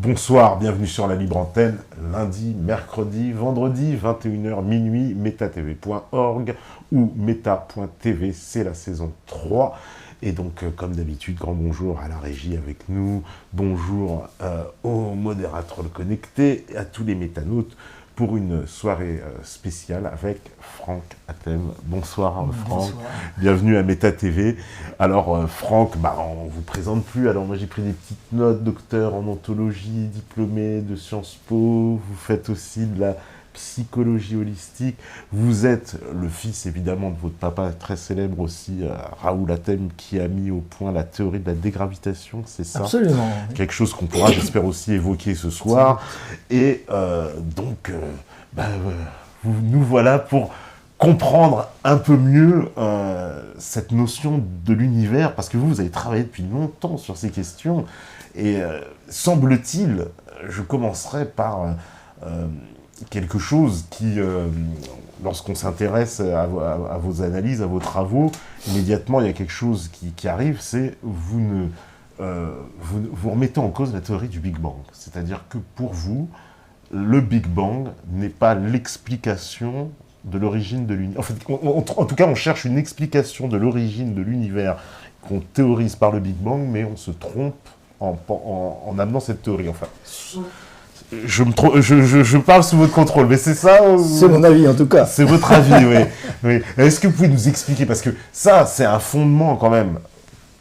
Bonsoir, bienvenue sur la libre antenne, lundi, mercredi, vendredi, 21h, minuit, metatv.org ou meta.tv, c'est la saison 3. Et donc, comme d'habitude, grand bonjour à la régie avec nous, bonjour aux modérateurs connectés, à tous les métanautes, pour une soirée spéciale avec Franck Athème. Bonsoir Franck, bonsoir. Bienvenue à Meta TV. Alors Franck, on ne vous présente plus. Alors moi j'ai pris des petites notes, docteur en ontologie, diplômé de Sciences Po. Vous faites aussi de la psychologie holistique. Vous êtes le fils évidemment de votre papa très célèbre aussi, Raoul Athème, qui a mis au point la théorie de la dégravitation, c'est ça? Absolument. Quelque chose qu'on pourra, j'espère, aussi évoquer ce soir. Et nous voilà pour comprendre un peu mieux cette notion de l'univers, parce que vous avez travaillé depuis longtemps sur ces questions. Et semble-t-il, je commencerai par quelque chose qui, lorsqu'on s'intéresse à vos analyses, à vos travaux, immédiatement il y a quelque chose qui arrive, c'est vous remettez en cause la théorie du Big Bang. C'est-à-dire que pour vous, le Big Bang n'est pas l'explication de l'origine de l'univers. En fait, en tout cas, on cherche une explication de l'origine de l'univers qu'on théorise par le Big Bang, mais on se trompe en amenant cette théorie. Enfin, je parle sous votre contrôle, mais c'est ça C'est mon avis, en tout cas. C'est votre avis, oui. Oui. Est-ce que vous pouvez nous expliquer, parce que ça, c'est un fondement quand même,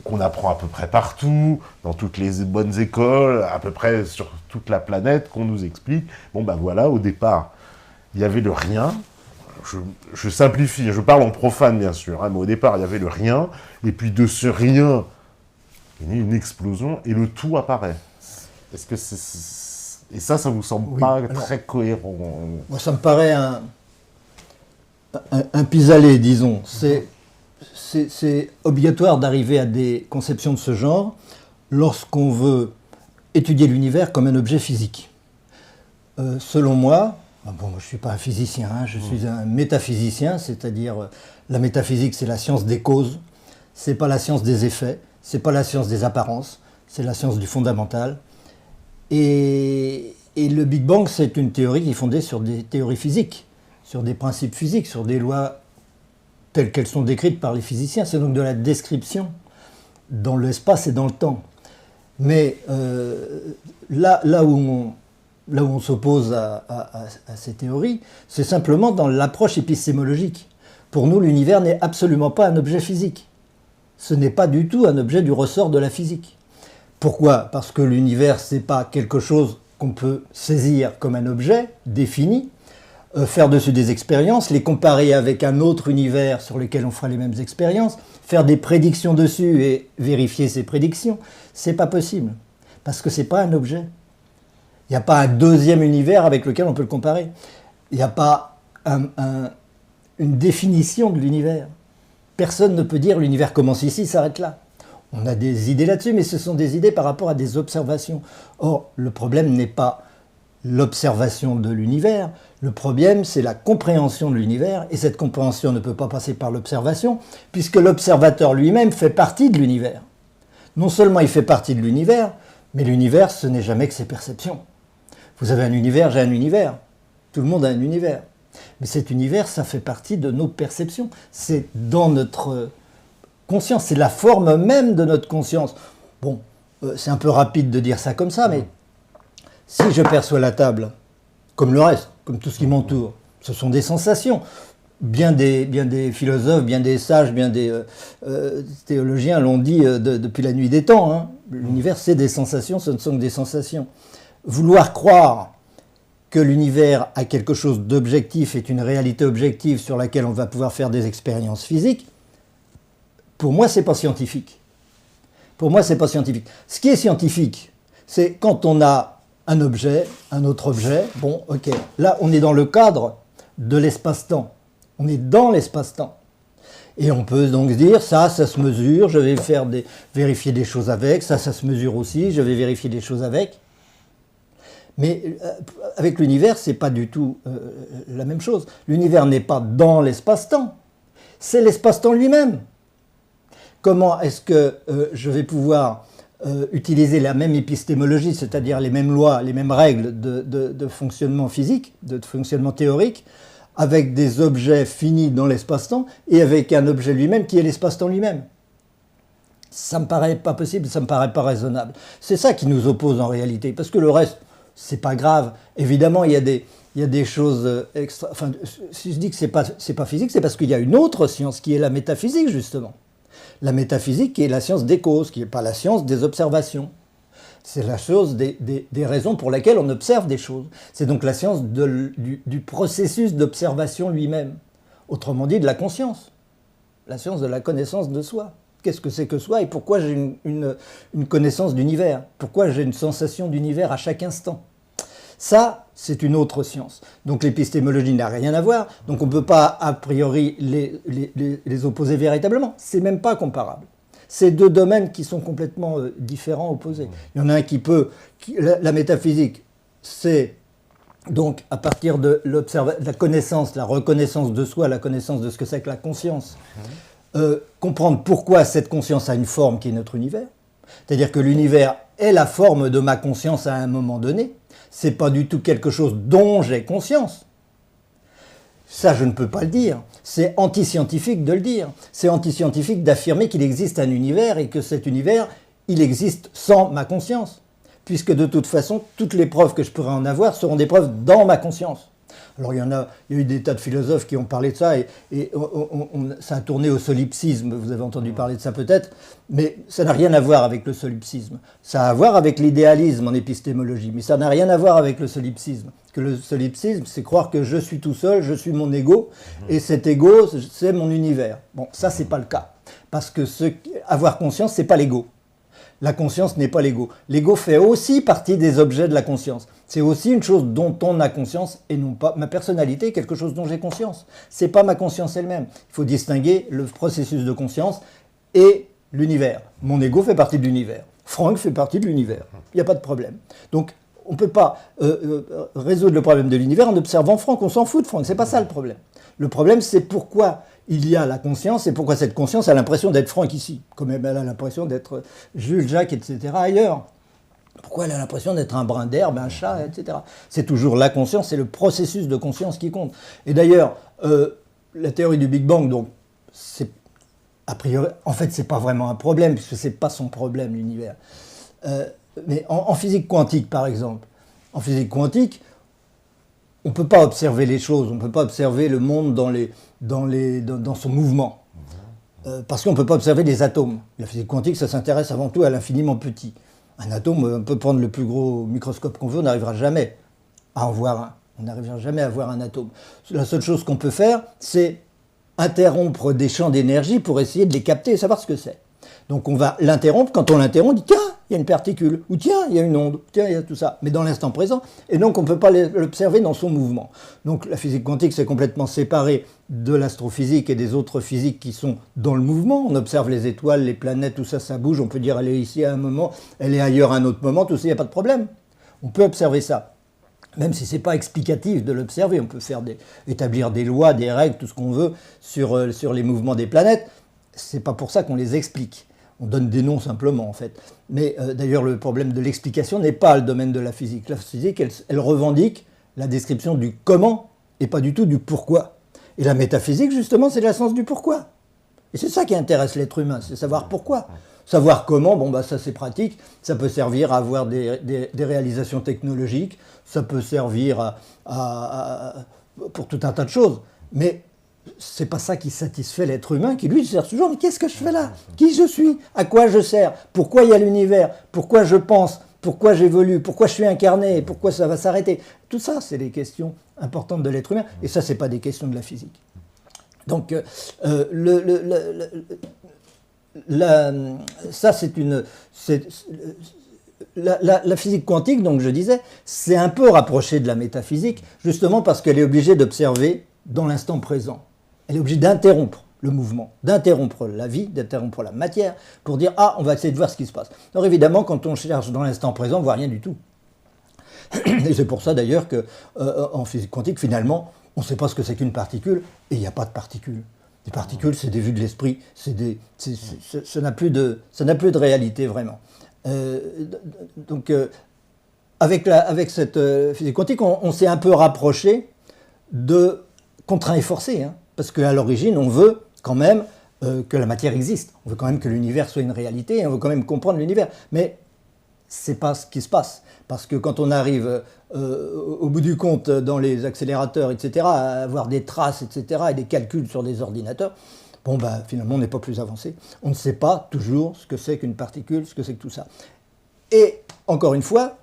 qu'on apprend à peu près partout, dans toutes les bonnes écoles, à peu près sur toute la planète, qu'on nous explique. Bon, voilà, au départ, il y avait le rien. Je simplifie, je parle en profane, bien sûr, mais au départ, il y avait le rien, et puis de ce rien, il y a une explosion, et le tout apparaît. Est-ce que c'est... Et ça vous semble pas très cohérent? Moi, ça me paraît un pis-aller, disons. C'est obligatoire d'arriver à des conceptions de ce genre lorsqu'on veut étudier l'univers comme un objet physique. Selon moi, moi je ne suis pas un physicien, je suis un métaphysicien, c'est-à-dire la métaphysique c'est la science des causes, c'est pas la science des effets, c'est pas la science des apparences, c'est la science du fondamental. Et le Big Bang c'est une théorie qui est fondée sur des théories physiques, sur des principes physiques, sur des lois telles qu'elles sont décrites par les physiciens. C'est donc de la description dans l'espace et dans le temps. Mais là où on s'oppose à ces théories, c'est simplement dans l'approche épistémologique. Pour nous, l'univers n'est absolument pas un objet physique. Ce n'est pas du tout un objet du ressort de la physique. Pourquoi? Parce que l'univers, ce n'est pas quelque chose qu'on peut saisir comme un objet défini, faire dessus des expériences, les comparer avec un autre univers sur lequel on fera les mêmes expériences, faire des prédictions dessus et vérifier ces prédictions. C'est pas possible, parce que c'est pas un objet. Il n'y a pas un deuxième univers avec lequel on peut le comparer. Il n'y a pas une définition de l'univers. Personne ne peut dire l'univers commence ici, s'arrête là. On a des idées là-dessus, mais ce sont des idées par rapport à des observations. Or, le problème n'est pas l'observation de l'univers, le problème c'est la compréhension de l'univers, et cette compréhension ne peut pas passer par l'observation, puisque l'observateur lui-même fait partie de l'univers. Non seulement il fait partie de l'univers, mais l'univers ce n'est jamais que ses perceptions. Vous avez un univers, j'ai un univers, tout le monde a un univers. Mais cet univers, ça fait partie de nos perceptions, c'est dans notre conscience, c'est la forme même de notre conscience. Bon, c'est un peu rapide de dire ça comme ça, mais si je perçois la table, comme le reste, comme tout ce qui m'entoure, ce sont des sensations. Bien des philosophes, bien des sages, bien des théologiens l'ont dit depuis la nuit des temps. L'univers, c'est des sensations, ce ne sont que des sensations. Vouloir croire que l'univers a quelque chose d'objectif, est une réalité objective sur laquelle on va pouvoir faire des expériences physiques, pour moi, c'est pas scientifique. Pour moi, c'est pas scientifique. Ce qui est scientifique, c'est quand on a un objet, un autre objet, bon, ok. Là, on est dans le cadre de l'espace-temps. On est dans l'espace-temps. Et on peut donc se dire, ça se mesure, je vais vérifier des choses avec, ça se mesure aussi, je vais vérifier des choses avec. Mais avec l'univers, c'est pas du tout la même chose. L'univers n'est pas dans l'espace-temps, c'est l'espace-temps lui-même. Comment est-ce que je vais pouvoir utiliser la même épistémologie, c'est-à-dire les mêmes lois, les mêmes règles de fonctionnement physique, de fonctionnement théorique, avec des objets finis dans l'espace-temps et avec un objet lui-même qui est l'espace-temps lui-même. Ça me paraît pas possible, ça me paraît pas raisonnable. C'est ça qui nous oppose en réalité, parce que le reste, c'est pas grave. Évidemment, il y a des choses extra. Enfin, si je dis que c'est pas physique, c'est parce qu'il y a une autre science qui est la métaphysique justement. La métaphysique qui est la science des causes, qui n'est pas la science des observations. C'est la chose des raisons pour lesquelles on observe des choses. C'est donc la science du processus d'observation lui-même. Autrement dit, de la conscience. La science de la connaissance de soi. Qu'est-ce que c'est que soi et pourquoi j'ai une connaissance d'univers? Pourquoi j'ai une sensation d'univers à chaque instant? Ça, c'est une autre science. Donc l'épistémologie n'a rien à voir, donc on ne peut pas a priori les opposer véritablement. C'est même pas comparable. C'est deux domaines qui sont complètement différents, opposés. Il y en a un qui peut... La métaphysique, c'est donc à partir de la connaissance, la reconnaissance de soi, la connaissance de ce que c'est que la conscience, comprendre pourquoi cette conscience a une forme qui est notre univers. C'est-à-dire que l'univers est la forme de ma conscience à un moment donné. C'est pas du tout quelque chose dont j'ai conscience. Ça, je ne peux pas le dire. C'est anti-scientifique de le dire. C'est anti-scientifique d'affirmer qu'il existe un univers et que cet univers, il existe sans ma conscience. Puisque de toute façon, toutes les preuves que je pourrais en avoir seront des preuves dans ma conscience. Alors il y a eu des tas de philosophes qui ont parlé de ça et ça a tourné au solipsisme, vous avez entendu parler de ça peut-être, mais ça n'a rien à voir avec le solipsisme. Ça a à voir avec l'idéalisme en épistémologie, mais ça n'a rien à voir avec le solipsisme. Que le solipsisme, c'est croire que je suis tout seul, je suis mon ego, et cet ego, c'est mon univers. Bon, ça c'est pas le cas, parce que avoir conscience, c'est pas l'ego. La conscience n'est pas l'ego. L'ego fait aussi partie des objets de la conscience. C'est aussi une chose dont on a conscience et non pas ma personnalité, quelque chose dont j'ai conscience. C'est pas ma conscience elle-même. Il faut distinguer le processus de conscience et l'univers. Mon ego fait partie de l'univers. Franck fait partie de l'univers. Il n'y a pas de problème. Donc, on ne peut pas résoudre le problème de l'univers en observant Franck. On s'en fout de Franck. C'est pas ça le problème. Le problème, c'est pourquoi il y a la conscience et pourquoi cette conscience a l'impression d'être Franck ici, comme elle a l'impression d'être Jules, Jacques, etc. ailleurs. Pourquoi elle a l'impression d'être un brin d'herbe, un chat, etc. C'est toujours la conscience, c'est le processus de conscience qui compte. Et d'ailleurs, la théorie du Big Bang, donc, c'est a priori, en fait, c'est pas vraiment un problème, puisque c'est pas son problème, l'univers. Mais en physique quantique, par exemple, en physique quantique, on ne peut pas observer les choses, on ne peut pas observer le monde dans son mouvement. Parce qu'on ne peut pas observer les atomes. La physique quantique, ça s'intéresse avant tout à l'infiniment petit. Un atome, on peut prendre le plus gros microscope qu'on veut, on n'arrivera jamais à en voir un. On n'arrivera jamais à voir un atome. La seule chose qu'on peut faire, c'est interrompre des champs d'énergie pour essayer de les capter et savoir ce que c'est. Donc on va l'interrompre, quand on l'interrompt, on dit « tiens, il y a une particule » ou « tiens, il y a une onde » ou « tiens, il y a tout ça », mais dans l'instant présent, et donc on ne peut pas l'observer dans son mouvement. Donc la physique quantique, c'est complètement séparé de l'astrophysique et des autres physiques qui sont dans le mouvement. On observe les étoiles, les planètes, tout ça, ça bouge, on peut dire elle est ici à un moment, elle est ailleurs à un autre moment, tout ça, il n'y a pas de problème. On peut observer ça. Même si ce n'est pas explicatif de l'observer, on peut établir des lois, des règles, tout ce qu'on veut sur les mouvements des planètes. Ce n'est pas pour ça qu'on les explique. On donne des noms simplement, en fait. Mais d'ailleurs, le problème de l'explication n'est pas le domaine de la physique. La physique, elle revendique la description du comment et pas du tout du pourquoi. Et la métaphysique, justement, c'est la science du pourquoi. Et c'est ça qui intéresse l'être humain, c'est savoir pourquoi. Savoir comment, bon, bah, ça c'est pratique, ça peut servir à avoir des réalisations technologiques, ça peut servir pour tout un tas de choses. Mais c'est pas ça qui satisfait l'être humain, qui lui cherche toujours, mais qu'est-ce que je fais là? Qui je suis? À quoi je sers? Pourquoi il y a l'univers? Pourquoi je pense? Pourquoi j'évolue? Pourquoi je suis incarné? Pourquoi ça va s'arrêter? Tout ça, c'est des questions importantes de l'être humain, et ça, c'est pas des questions de la physique. Donc, ça, c'est une... La physique quantique, donc je disais, c'est un peu rapproché de la métaphysique, justement parce qu'elle est obligée d'observer dans l'instant présent. Elle est obligée d'interrompre le mouvement, d'interrompre la vie, d'interrompre la matière, pour dire « Ah, on va essayer de voir ce qui se passe ». Alors évidemment, quand on cherche dans l'instant présent, on ne voit rien du tout. Et c'est pour ça d'ailleurs qu'en physique quantique, finalement, on ne sait pas ce que c'est qu'une particule, et il n'y a pas de particules. Les particules, c'est des vues de l'esprit, ça n'a plus de réalité vraiment. Donc, avec cette physique quantique, on s'est un peu rapproché de contraint et forcé, hein, parce qu'à l'origine, on veut quand même que la matière existe. On veut quand même que l'univers soit une réalité, on veut quand même comprendre l'univers. Mais c'est pas ce qui se passe. Parce que quand on arrive au bout du compte dans les accélérateurs, etc., à avoir des traces, etc., et des calculs sur des ordinateurs, bon, bah, finalement, on n'est pas plus avancé. On ne sait pas toujours ce que c'est qu'une particule, ce que c'est que tout ça. Et, encore une fois,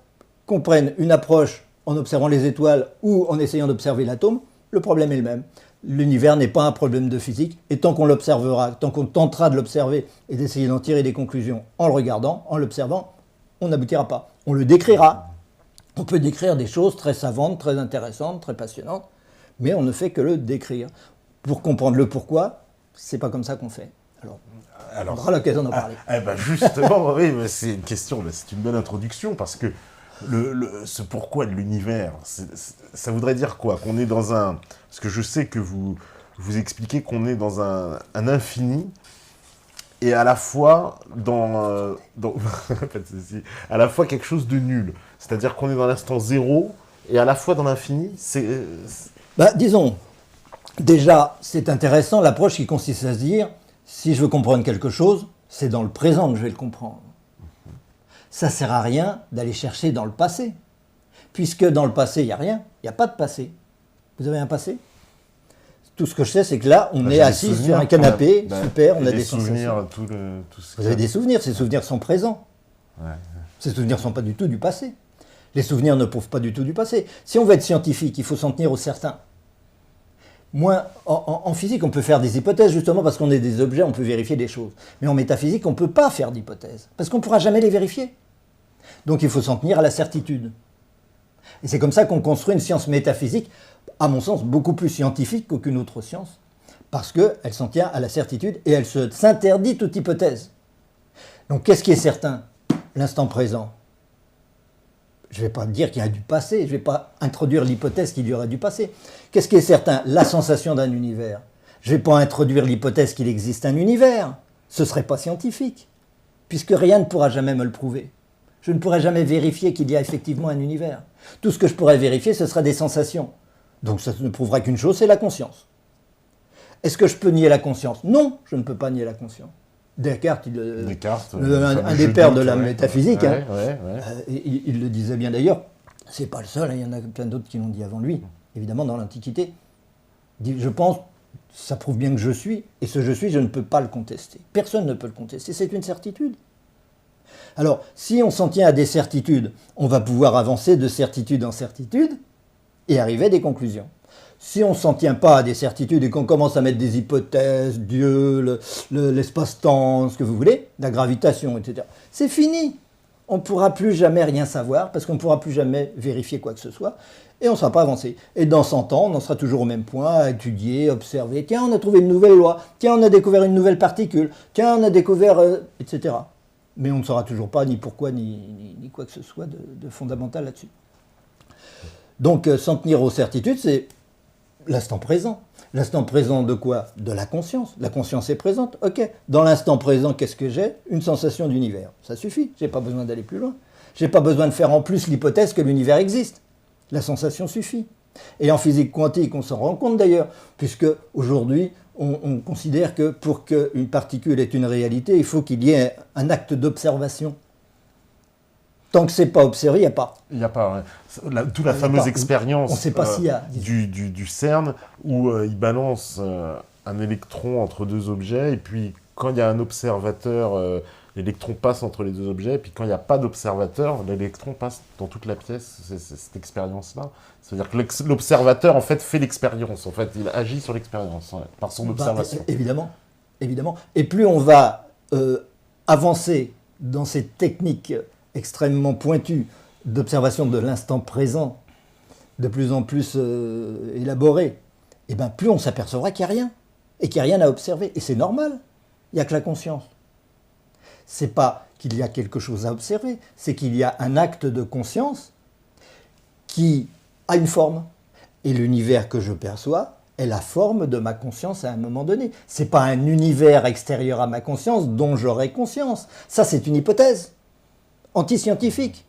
qu'on prenne une approche en observant les étoiles ou en essayant d'observer l'atome, le problème est le même. L'univers n'est pas un problème de physique, et tant qu'on l'observera, tant qu'on tentera de l'observer et d'essayer d'en tirer des conclusions en le regardant, en l'observant, on n'aboutira pas. On le décrira. On peut décrire des choses très savantes, très intéressantes, très passionnantes, mais on ne fait que le décrire. Pour comprendre le pourquoi, c'est pas comme ça qu'on fait. Alors, on aura l'occasion d'en parler. Justement, oui, c'est une question, c'est une bonne introduction, parce que ce pourquoi de l'univers, ça voudrait dire quoi? Qu'on est dans un... Parce que je sais que vous expliquez qu'on est dans un infini, et à la fois à la fois quelque chose de nul. C'est-à-dire qu'on est dans l'instant zéro, et à la fois dans l'infini, disons, déjà, c'est intéressant l'approche qui consiste à se dire, si je veux comprendre quelque chose, c'est dans le présent que je vais le comprendre. Ça ne sert à rien d'aller chercher dans le passé. Puisque dans le passé, il n'y a rien, il n'y a pas de passé. Vous avez un passé? Tout ce que je sais, c'est que là, on est assis sur un canapé, super, on a des souvenirs. Vous avez des souvenirs, ces souvenirs sont présents. Ouais. Ces souvenirs ne sont pas du tout du passé. Les souvenirs ne prouvent pas du tout du passé. Si on veut être scientifique, il faut s'en tenir au certain. En physique, on peut faire des hypothèses, justement parce qu'on est des objets, on peut vérifier des choses. Mais en métaphysique, on ne peut pas faire d'hypothèses, parce qu'on ne pourra jamais les vérifier. Donc il faut s'en tenir à la certitude. Et c'est comme ça qu'on construit une science métaphysique, à mon sens, beaucoup plus scientifique qu'aucune autre science, parce qu'elle s'en tient à la certitude et elle s'interdit toute hypothèse. Donc qu'est-ce qui est certain? L'instant présent. Je ne vais pas dire qu'il y a du passé, je ne vais pas introduire l'hypothèse qu'il y aurait du passé. Qu'est-ce qui est certain? La sensation d'un univers. Je ne vais pas introduire l'hypothèse qu'il existe un univers. Ce ne serait pas scientifique, puisque rien ne pourra jamais me le prouver. Je ne pourrai jamais vérifier qu'il y a effectivement un univers. Tout ce que je pourrais vérifier, ce sera des sensations. Donc ça ne prouvera qu'une chose, c'est la conscience. Est-ce que je peux nier la conscience? Non, je ne peux pas nier la conscience. Descartes, un des pères de la métaphysique, il le disait bien d'ailleurs, c'est pas le seul, il y en a plein d'autres qui l'ont dit avant lui, évidemment dans l'Antiquité. Je pense, ça prouve bien que je suis, et ce je suis, je ne peux pas le contester. Personne ne peut le contester, c'est une certitude. Alors, si on s'en tient à des certitudes, on va pouvoir avancer de certitude en certitude et arriver à des conclusions. Si on ne s'en tient pas à des certitudes et qu'on commence à mettre des hypothèses, Dieu, l'espace-temps, ce que vous voulez, la gravitation, etc., c'est fini. On ne pourra plus jamais rien savoir parce qu'on ne pourra plus jamais vérifier quoi que ce soit et on ne sera pas avancé. Et dans 100 ans, on en sera toujours au même point, à étudier, observer. Tiens, on a trouvé une nouvelle loi. Tiens, on a découvert une nouvelle particule. Tiens, on a découvert... etc. Mais on ne saura toujours pas ni pourquoi, ni quoi que ce soit de fondamental là-dessus. Donc, s'en tenir aux certitudes, c'est... l'instant présent. L'instant présent de quoi? De la conscience. La conscience est présente, ok. Dans l'instant présent, qu'est-ce que j'ai? Une sensation d'univers. Ça suffit, je n'ai pas besoin d'aller plus loin. Je n'ai pas besoin de faire en plus l'hypothèse que l'univers existe. La sensation suffit. Et en physique quantique, on s'en rend compte d'ailleurs, puisque aujourd'hui, on considère que pour qu'une particule ait une réalité, il faut qu'il y ait un acte d'observation. Tant que ce n'est pas observé, il n'y a pas. Il n'y a pas. Ouais. D'où la fameuse expérience du CERN où il balance un électron entre deux objets et puis quand il y a un observateur, l'électron passe entre les deux objets et puis quand il n'y a pas d'observateur, l'électron passe dans toute la pièce. C'est cette expérience-là. C'est-à-dire que l'observateur, en fait, fait l'expérience. En fait, il agit sur l'expérience par son observation. Évidemment. Et plus on va avancer dans ces techniques extrêmement pointues d'observation de l'instant présent, de plus en plus élaborées, et bien plus on s'apercevra qu'il n'y a rien, et qu'il n'y a rien à observer. Et c'est normal, il n'y a que la conscience. C'est pas qu'il y a quelque chose à observer, c'est qu'il y a un acte de conscience qui a une forme. Et l'univers que je perçois est la forme de ma conscience à un moment donné. C'est pas un univers extérieur à ma conscience dont j'aurai conscience. Ça, c'est une hypothèse. anti-scientifique.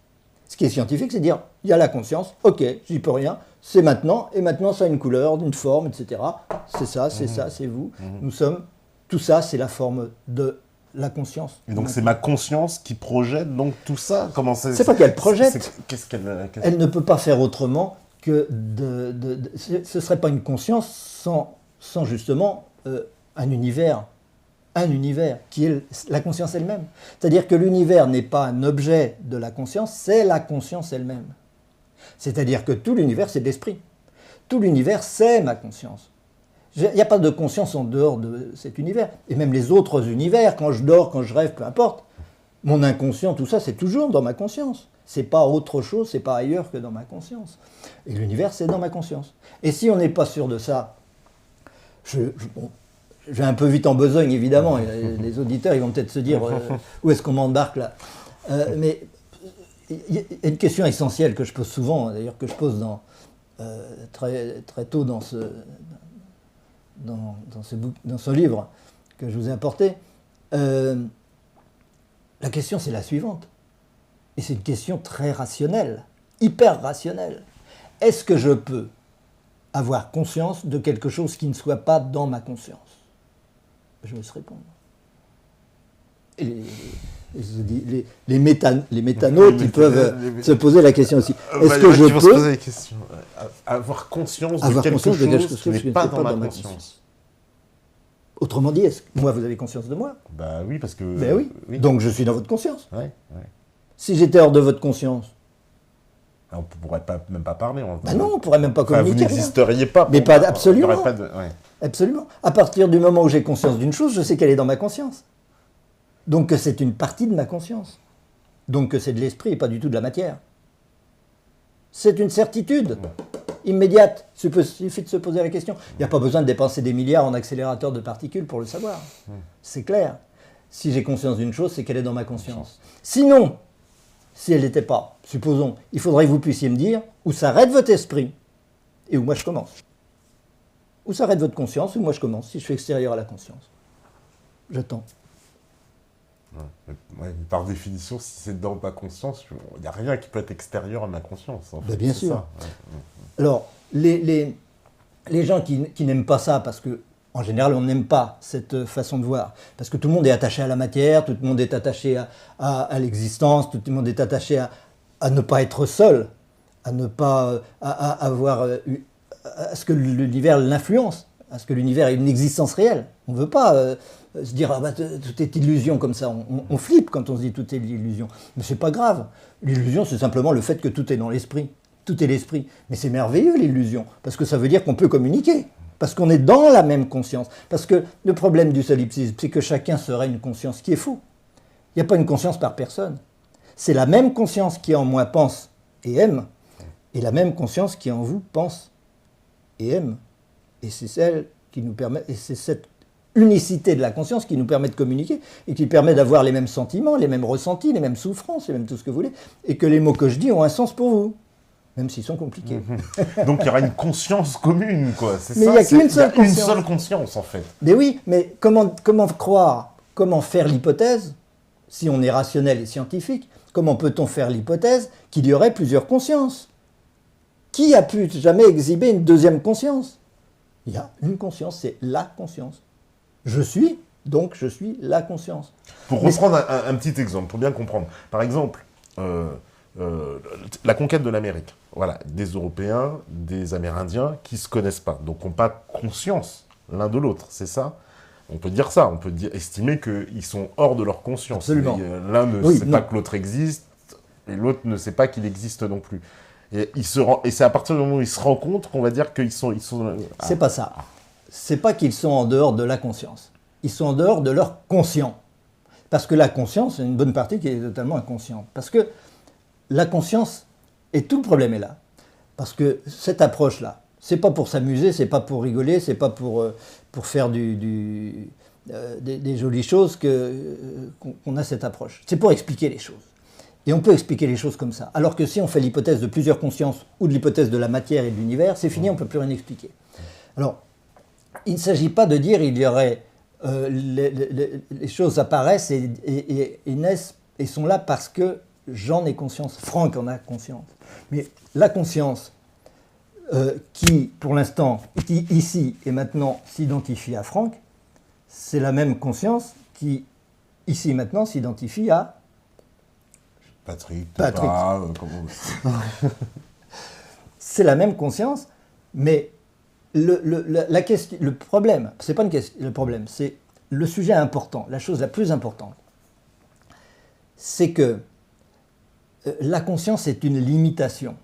Ce qui est scientifique, c'est dire, il y a la conscience, ok, j'y peux rien, c'est maintenant, et maintenant ça a une couleur, une forme, etc. C'est ça, c'est vous. Nous sommes, tout ça, c'est la forme de la conscience. Et donc c'est ma conscience qui projette donc tout ça. Comment c'est pas qu'elle projette. Qu'est-ce qu'elle... Elle ne peut pas faire autrement que ce serait pas une conscience sans justement un univers qui est la conscience elle-même. C'est-à-dire que l'univers n'est pas un objet de la conscience, c'est la conscience elle-même. C'est-à-dire que tout l'univers, c'est de l'esprit. Tout l'univers, c'est ma conscience. Il n'y a pas de conscience en dehors de cet univers. Et même les autres univers, quand je dors, quand je rêve, peu importe. Mon inconscient, tout ça, c'est toujours dans ma conscience. C'est pas autre chose, c'est pas ailleurs que dans ma conscience. Et l'univers, c'est dans ma conscience. Et si on n'est pas sûr de ça, je vais un peu vite en besogne, évidemment. Et les auditeurs, ils vont peut-être se dire où est-ce qu'on m'embarque là. Mais il y a une question essentielle que je pose souvent, d'ailleurs que je pose très, très tôt dans ce livre que je vous ai apporté. La question, c'est la suivante. Et c'est une question très rationnelle, hyper rationnelle. Est-ce que je peux avoir conscience de quelque chose qui ne soit pas dans ma conscience? Je vais se répondre. Et les métanautes, ils peuvent se poser la question aussi. Est-ce que je peux se poser la question. Avoir conscience de quelque chose qui n'est pas dans ma conscience? Autrement dit, moi, vous avez conscience de moi? Bah oui, parce que... Ben oui. Donc je suis dans votre conscience. Ouais. Si j'étais hors de votre conscience... On ne pourrait même pas parler. Non, on ne pourrait même pas communiquer. Vous n'existeriez pas. Mais pas absolument. Ouais. Absolument. À partir du moment où j'ai conscience d'une chose, je sais qu'elle est dans ma conscience. Donc que c'est une partie de ma conscience. Donc que c'est de l'esprit et pas du tout de la matière. C'est une certitude immédiate. Il suffit de se poser la question. Il n'y a pas besoin de dépenser des milliards en accélérateurs de particules pour le savoir. C'est clair. Si j'ai conscience d'une chose, c'est qu'elle est dans ma conscience. Sinon, si elle n'était pas, supposons, il faudrait que vous puissiez me dire où s'arrête votre esprit et où moi je commence. Où s'arrête votre conscience, où moi je commence, si je suis extérieur à la conscience. J'attends. Ouais, par définition, si c'est dans ma conscience, il n'y a rien qui peut être extérieur à ma conscience. En fait, bien sûr. Ça. Alors, les gens qui n'aiment pas ça, parce que en général, on n'aime pas cette façon de voir, parce que tout le monde est attaché à la matière, tout le monde est attaché à l'existence, tout le monde est attaché à ne pas être seul, à ne pas avoir à ce que l'univers l'influence, à ce que l'univers ait une existence réelle. On ne veut pas se dire tout est illusion comme ça. On flippe quand on se dit tout est illusion. Mais c'est pas grave. L'illusion, c'est simplement le fait que tout est dans l'esprit. Tout est l'esprit. Mais c'est merveilleux l'illusion, parce que ça veut dire qu'on peut communiquer. Parce qu'on est dans la même conscience. Parce que le problème du solipsisme, c'est que chacun serait une conscience qui est faux. Il n'y a pas une conscience par personne. C'est la même conscience qui en moi pense et aime, et la même conscience qui en vous pense et aime. Et c'est celle qui nous permet, et c'est cette unicité de la conscience qui nous permet de communiquer, et qui permet d'avoir les mêmes sentiments, les mêmes ressentis, les mêmes souffrances, les mêmes tout ce que vous voulez, et que les mots que je dis ont un sens pour vous. Même s'ils sont compliqués. Donc il y aura une conscience commune, quoi. C'est mais ça. Il n'y a qu'une seule conscience, en fait. Mais oui, mais comment croire, comment faire l'hypothèse, si on est rationnel et scientifique, comment peut-on faire l'hypothèse qu'il y aurait plusieurs consciences? Qui a pu jamais exhiber une deuxième conscience? Il y a une conscience, c'est la conscience. Je suis, donc je suis la conscience. Pour reprendre un petit exemple, pour bien comprendre. Par exemple, la conquête de l'Amérique. Voilà, des Européens, des Amérindiens qui ne se connaissent pas, donc n'ont pas conscience l'un de l'autre, c'est ça? On peut dire ça, on peut estimer qu'ils sont hors de leur conscience. Absolument. L'un ne sait pas que l'autre existe, et l'autre ne sait pas qu'il existe non plus. Et c'est à partir du moment où ils se rencontrent qu'on va dire qu'ils sont... C'est pas ça. C'est pas qu'ils sont en dehors de la conscience. Ils sont en dehors de leur conscient. Parce que la conscience, c'est une bonne partie qui est totalement inconsciente. Parce que la conscience, et tout le problème est là. Parce que cette approche-là, c'est pas pour s'amuser, c'est pas pour rigoler, c'est pas pour faire des jolies choses qu'on a cette approche. C'est pour expliquer les choses. Et on peut expliquer les choses comme ça. Alors que si on fait l'hypothèse de plusieurs consciences ou de l'hypothèse de la matière et de l'univers, c'est fini, on ne peut plus rien expliquer. Alors, il ne s'agit pas de dire il y aurait... les choses apparaissent et naissent et sont là parce que j'en ai conscience, Franck en a conscience. Mais la conscience qui, pour l'instant, qui ici et maintenant s'identifie à Franck, c'est la même conscience qui, ici et maintenant, s'identifie à Patrick. C'est la même conscience, mais le problème, c'est pas une question, le problème, c'est le sujet important, la chose la plus importante, c'est que la conscience est une limitation.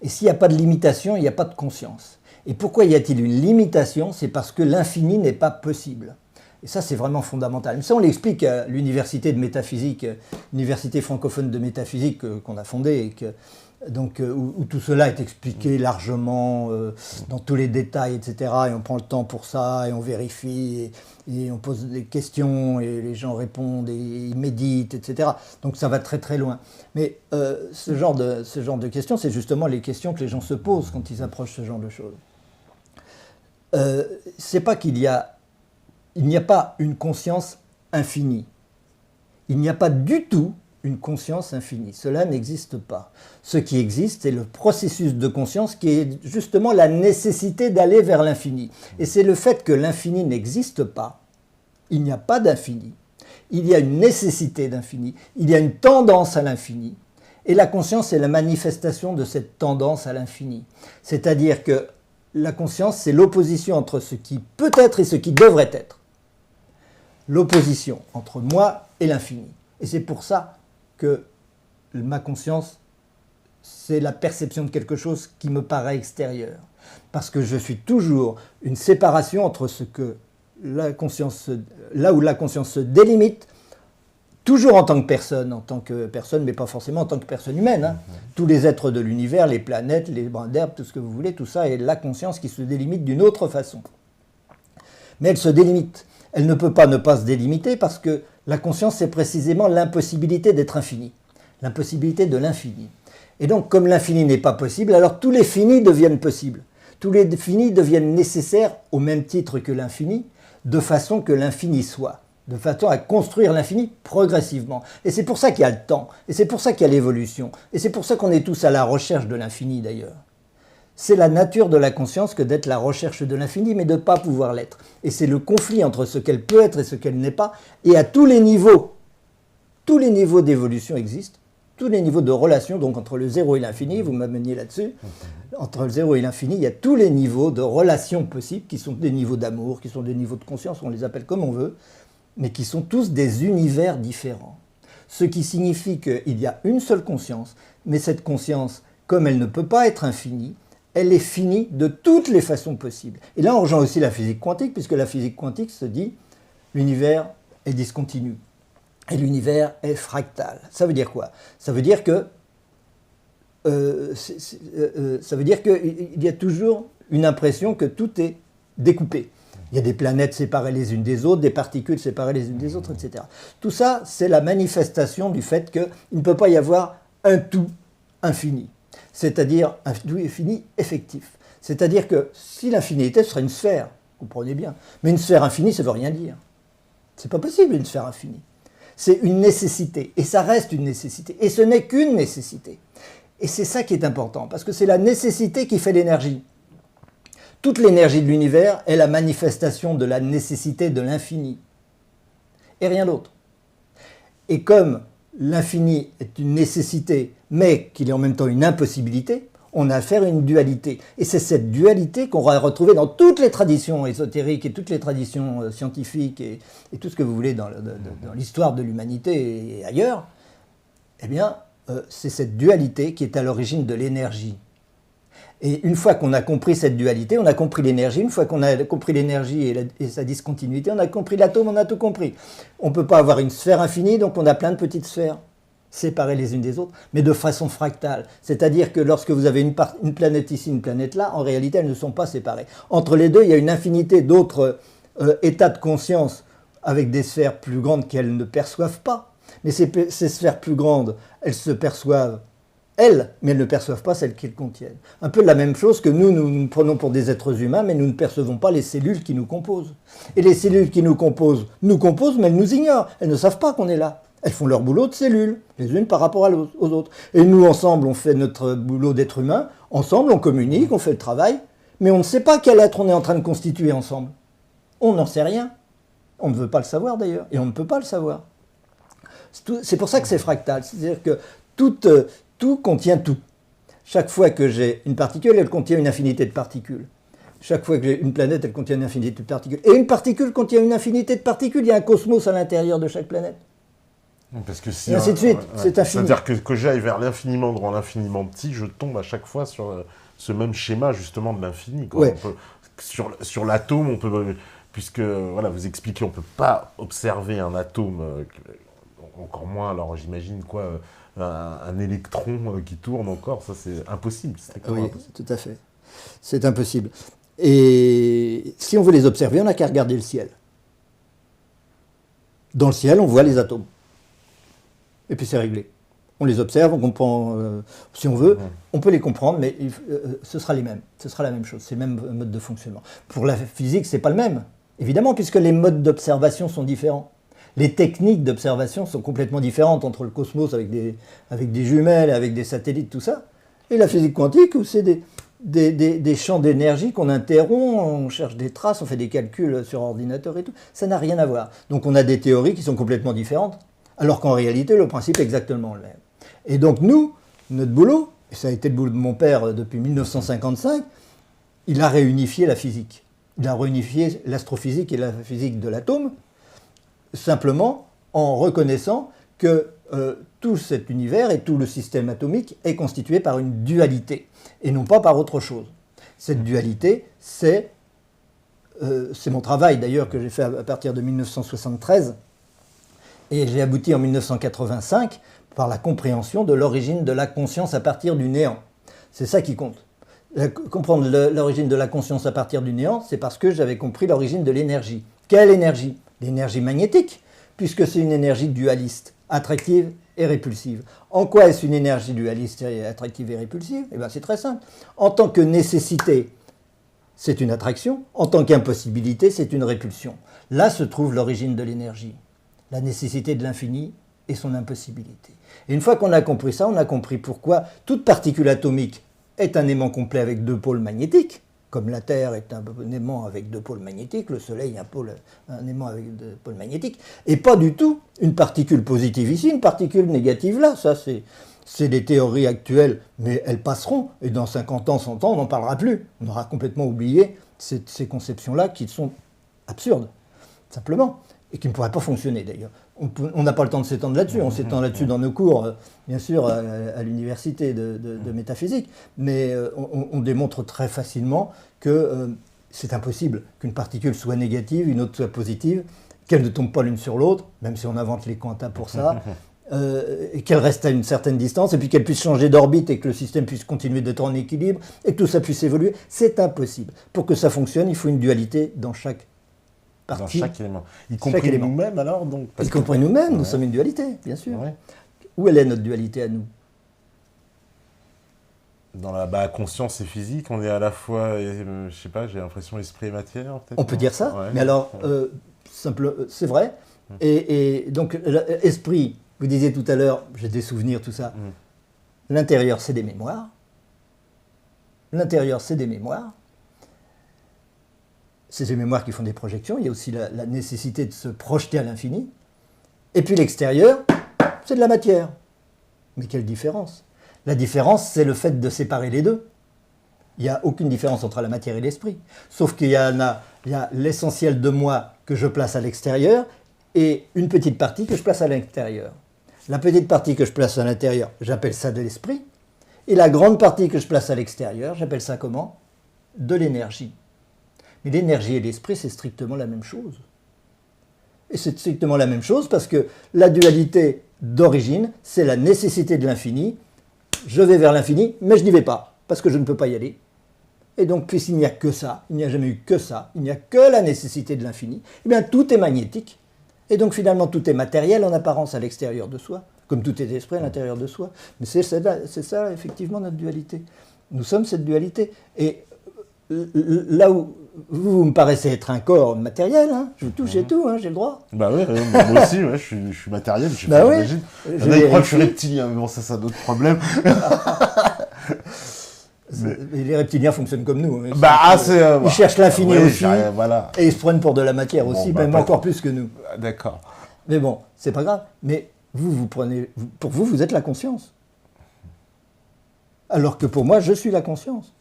Et s'il n'y a pas de limitation, il n'y a pas de conscience. Et pourquoi y a-t-il une limitation? C'est parce que l'infini n'est pas possible. Et ça, c'est vraiment fondamental. Ça, on l'explique à l'université de métaphysique, l'université francophone de métaphysique qu'on a fondée, et où tout cela est expliqué largement, dans tous les détails, etc. Et on prend le temps pour ça, et on vérifie, et on pose des questions, et les gens répondent, et ils méditent, etc. Donc ça va très très loin. Mais ce genre de questions, c'est justement les questions que les gens se posent quand ils approchent ce genre de choses. C'est pas qu'il n'y a pas une conscience infinie. Il n'y a pas du tout une conscience infinie. Cela n'existe pas. Ce qui existe, c'est le processus de conscience qui est justement la nécessité d'aller vers l'infini. Et c'est le fait que l'infini n'existe pas. Il n'y a pas d'infini. Il y a une nécessité d'infini. Il y a une tendance à l'infini. Et la conscience est la manifestation de cette tendance à l'infini. C'est-à-dire que la conscience, c'est l'opposition entre ce qui peut être et ce qui devrait être. L'opposition entre moi et l'infini. Et c'est pour ça que ma conscience, c'est la perception de quelque chose qui me paraît extérieur. Parce que je suis toujours une séparation entre ce que la conscience, là où la conscience se délimite, toujours en tant que personne, mais pas forcément en tant que personne humaine. Hein. Tous les êtres de l'univers, les planètes, les brins d'herbe, tout ce que vous voulez, tout ça est la conscience qui se délimite d'une autre façon. Mais elle se délimite. Elle ne peut pas ne pas se délimiter parce que la conscience, c'est précisément l'impossibilité d'être infini, l'impossibilité de l'infini. Et donc, comme l'infini n'est pas possible, alors tous les finis deviennent possibles. Tous les finis deviennent nécessaires au même titre que l'infini, de façon que l'infini soit, de façon à construire l'infini progressivement. Et c'est pour ça qu'il y a le temps, et c'est pour ça qu'il y a l'évolution, et c'est pour ça qu'on est tous à la recherche de l'infini d'ailleurs. C'est la nature de la conscience que d'être la recherche de l'infini, mais de ne pas pouvoir l'être. Et c'est le conflit entre ce qu'elle peut être et ce qu'elle n'est pas. Et à tous les niveaux d'évolution existent, tous les niveaux de relation, donc entre le zéro et l'infini, vous m'ameniez là-dessus, entre le zéro et l'infini, il y a tous les niveaux de relations possibles, qui sont des niveaux d'amour, qui sont des niveaux de conscience, on les appelle comme on veut, mais qui sont tous des univers différents. Ce qui signifie qu'il y a une seule conscience, mais cette conscience, comme elle ne peut pas être infinie, elle est finie de toutes les façons possibles. Et là, on rejoint aussi la physique quantique, puisque la physique quantique se dit l'univers est discontinu et l'univers est fractal. Ça veut dire quoi? Ça veut dire que il y a toujours une impression que tout est découpé. Il y a des planètes séparées les unes des autres, des particules séparées les unes des autres, etc. Tout ça, c'est la manifestation du fait qu'il ne peut pas y avoir un tout infini. C'est-à-dire un tout infini effectif. C'est-à-dire que si l'infinité serait une sphère, vous comprenez bien, mais une sphère infinie, ça ne veut rien dire. C'est pas possible une sphère infinie. C'est une nécessité, et ça reste une nécessité, et ce n'est qu'une nécessité. Et c'est ça qui est important, parce que c'est la nécessité qui fait l'énergie. Toute l'énergie de l'univers est la manifestation de la nécessité de l'infini, et rien d'autre. Et comme l'infini est une nécessité, mais qu'il est en même temps une impossibilité, on a affaire à une dualité. Et c'est cette dualité qu'on va retrouver dans toutes les traditions ésotériques et toutes les traditions scientifiques et tout ce que vous voulez dans l'histoire de l'humanité et ailleurs. Eh bien, c'est cette dualité qui est à l'origine de l'énergie. Et une fois qu'on a compris cette dualité, on a compris l'énergie. Une fois qu'on a compris l'énergie et sa discontinuité, on a compris l'atome, on a tout compris. On ne peut pas avoir une sphère infinie, donc on a plein de petites sphères séparées les unes des autres, mais de façon fractale. C'est-à-dire que lorsque vous avez une planète ici, une planète là, en réalité, elles ne sont pas séparées. Entre les deux, il y a une infinité d'autres états de conscience avec des sphères plus grandes qu'elles ne perçoivent pas. Mais ces sphères plus grandes, elles se perçoivent elles, mais elles ne perçoivent pas celles qu'elles contiennent. Un peu la même chose que nous prenons pour des êtres humains, mais nous ne percevons pas les cellules qui nous composent. Et les cellules qui nous composent, mais elles nous ignorent. Elles ne savent pas qu'on est là. Elles font leur boulot de cellules, les unes par rapport aux autres. Et nous, ensemble, on fait notre boulot d'être humain. Ensemble, on communique, on fait le travail. Mais on ne sait pas quel être on est en train de constituer ensemble. On n'en sait rien. On ne veut pas le savoir d'ailleurs. Et on ne peut pas le savoir. C'est pour ça que c'est fractal. C'est-à-dire que tout contient tout. Chaque fois que j'ai une particule, elle contient une infinité de particules. Chaque fois que j'ai une planète, elle contient une infinité de particules. Et une particule contient une infinité de particules. Il y a un cosmos à l'intérieur de chaque planète. Parce que si et ainsi de suite, c'est infini. C'est-à-dire que j'aille vers l'infiniment grand, l'infiniment petit, je tombe à chaque fois sur ce même schéma justement de l'infini. Ouais. Sur l'atome, on peut, puisque voilà, vous expliquez, on ne peut pas observer un atome, encore moins, alors j'imagine quoi, un électron qui tourne encore, ça c'est impossible. Oui, impossible. Tout à fait. C'est impossible. Et si on veut les observer, on n'a qu'à regarder le ciel. Dans le ciel, on voit les atomes. Et puis c'est réglé. On les observe, on comprend, si on veut, on peut les comprendre, mais ce sera les mêmes. Ce sera la même chose, c'est le même mode de fonctionnement. Pour la physique, c'est pas le même, évidemment, puisque les modes d'observation sont différents. Les techniques d'observation sont complètement différentes entre le cosmos avec des jumelles, avec des satellites, tout ça, et la physique quantique, où c'est des champs d'énergie qu'on interrompt, on cherche des traces, on fait des calculs sur ordinateur et tout. Ça n'a rien à voir. Donc on a des théories qui sont complètement différentes. Alors qu'en réalité, le principe est exactement le même. Et donc nous, notre boulot, et ça a été le boulot de mon père depuis 1955, il a réunifié la physique. Il a réunifié l'astrophysique et la physique de l'atome, simplement en reconnaissant que tout cet univers et tout le système atomique est constitué par une dualité, et non pas par autre chose. Cette dualité, c'est mon travail d'ailleurs que j'ai fait à partir de 1973, et j'ai abouti en 1985 par la compréhension de l'origine de la conscience à partir du néant. C'est ça qui compte. Comprendre l'origine de la conscience à partir du néant, c'est parce que j'avais compris l'origine de l'énergie. Quelle énergie? L'énergie magnétique, puisque c'est une énergie dualiste, attractive et répulsive. En quoi est-ce une énergie dualiste, attractive et répulsive? Eh bien, c'est très simple. En tant que nécessité, c'est une attraction. En tant qu'impossibilité, c'est une répulsion. Là se trouve l'origine de l'énergie. La nécessité de l'infini et son impossibilité. Et une fois qu'on a compris ça, on a compris pourquoi toute particule atomique est un aimant complet avec deux pôles magnétiques, comme la Terre est un aimant avec deux pôles magnétiques, le Soleil un aimant avec deux pôles magnétiques, et pas du tout une particule positive ici, une particule négative là. Ça, c'est des théories actuelles, mais elles passeront, et dans 50 ans, 100 ans, on n'en parlera plus. On aura complètement oublié ces conceptions-là qui sont absurdes, simplement. Et qui ne pourrait pas fonctionner d'ailleurs. On n'a pas le temps de s'étendre là-dessus, on s'étend là-dessus dans nos cours, bien sûr, à l'université de métaphysique, mais on démontre très facilement que c'est impossible qu'une particule soit négative, une autre soit positive, qu'elles ne tombent pas l'une sur l'autre, même si on invente les quantas pour ça, et qu'elles restent à une certaine distance, et puis qu'elles puissent changer d'orbite et que le système puisse continuer d'être en équilibre, et que tout ça puisse évoluer. C'est impossible. Pour que ça fonctionne, il faut une dualité dans chaque partie, dans chaque élément. Y compris nous-mêmes alors donc, y compris nous-mêmes, nous sommes une dualité, bien sûr. Ouais. Où elle est notre dualité à nous? Dans la conscience et physique, on est à la fois, je sais pas, j'ai l'impression esprit et matière peut-être. On peut dire ça, mais alors, c'est vrai. Et donc, esprit, vous disiez tout à l'heure, j'ai des souvenirs, tout ça. L'intérieur, c'est des mémoires. L'intérieur, c'est des mémoires. C'est ces mémoires qui font des projections, il y a aussi la nécessité de se projeter à l'infini. Et puis l'extérieur, c'est de la matière. Mais quelle différence? La différence, c'est le fait de séparer les deux. Il n'y a aucune différence entre la matière et l'esprit. Sauf qu'il y a l'essentiel de moi que je place à l'extérieur et une petite partie que je place à l'intérieur. La petite partie que je place à l'intérieur, j'appelle ça de l'esprit. Et la grande partie que je place à l'extérieur, j'appelle ça comment? De l'énergie. Mais l'énergie et l'esprit, c'est strictement la même chose. Et c'est strictement la même chose parce que la dualité d'origine, c'est la nécessité de l'infini. Je vais vers l'infini, mais je n'y vais pas, parce que je ne peux pas y aller. Et donc, puisqu'il n'y a que ça, il n'y a jamais eu que ça, il n'y a que la nécessité de l'infini, eh bien, tout est magnétique. Et donc, finalement, tout est matériel en apparence à l'extérieur de soi, comme tout est esprit à l'intérieur de soi. Mais c'est ça, effectivement, notre dualité. Nous sommes cette dualité. Et là où vous me paraissez être un corps matériel, hein, je vous touche et tout, hein, j'ai le droit. Bah ouais, moi aussi, ouais, je suis matériel, je suis Bah oui, j'imagine. je Il y en a qui croient que je suis vérifie. reptilien, mais bon, ça, c'est un autre problème. Et les reptiliens fonctionnent comme nous. Hein. Ils cherchent l'infini aussi, Voilà. et ils se prennent pour de la matière Bon, aussi, bah, même pas- encore plus que nous. D'accord. Mais bon, c'est pas grave. Mais pour vous, vous êtes la conscience. Alors que pour moi, je suis la conscience.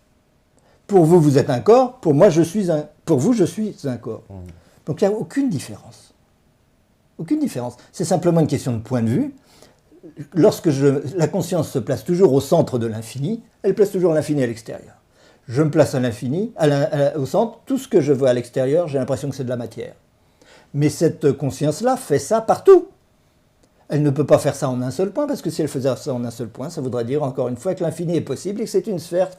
Pour vous, vous êtes un corps. Pour moi, pour vous, je suis un corps. Donc il n'y a aucune différence. Aucune différence. C'est simplement une question de point de vue. Lorsque la conscience se place toujours au centre de l'infini, elle place toujours l'infini à l'extérieur. Je me place à l'infini, au centre. Tout ce que je vois à l'extérieur, j'ai l'impression que c'est de la matière. Mais cette conscience-là fait ça partout. Elle ne peut pas faire ça en un seul point, parce que si elle faisait ça en un seul point, ça voudrait dire encore une fois que l'infini est possible et que c'est une sphère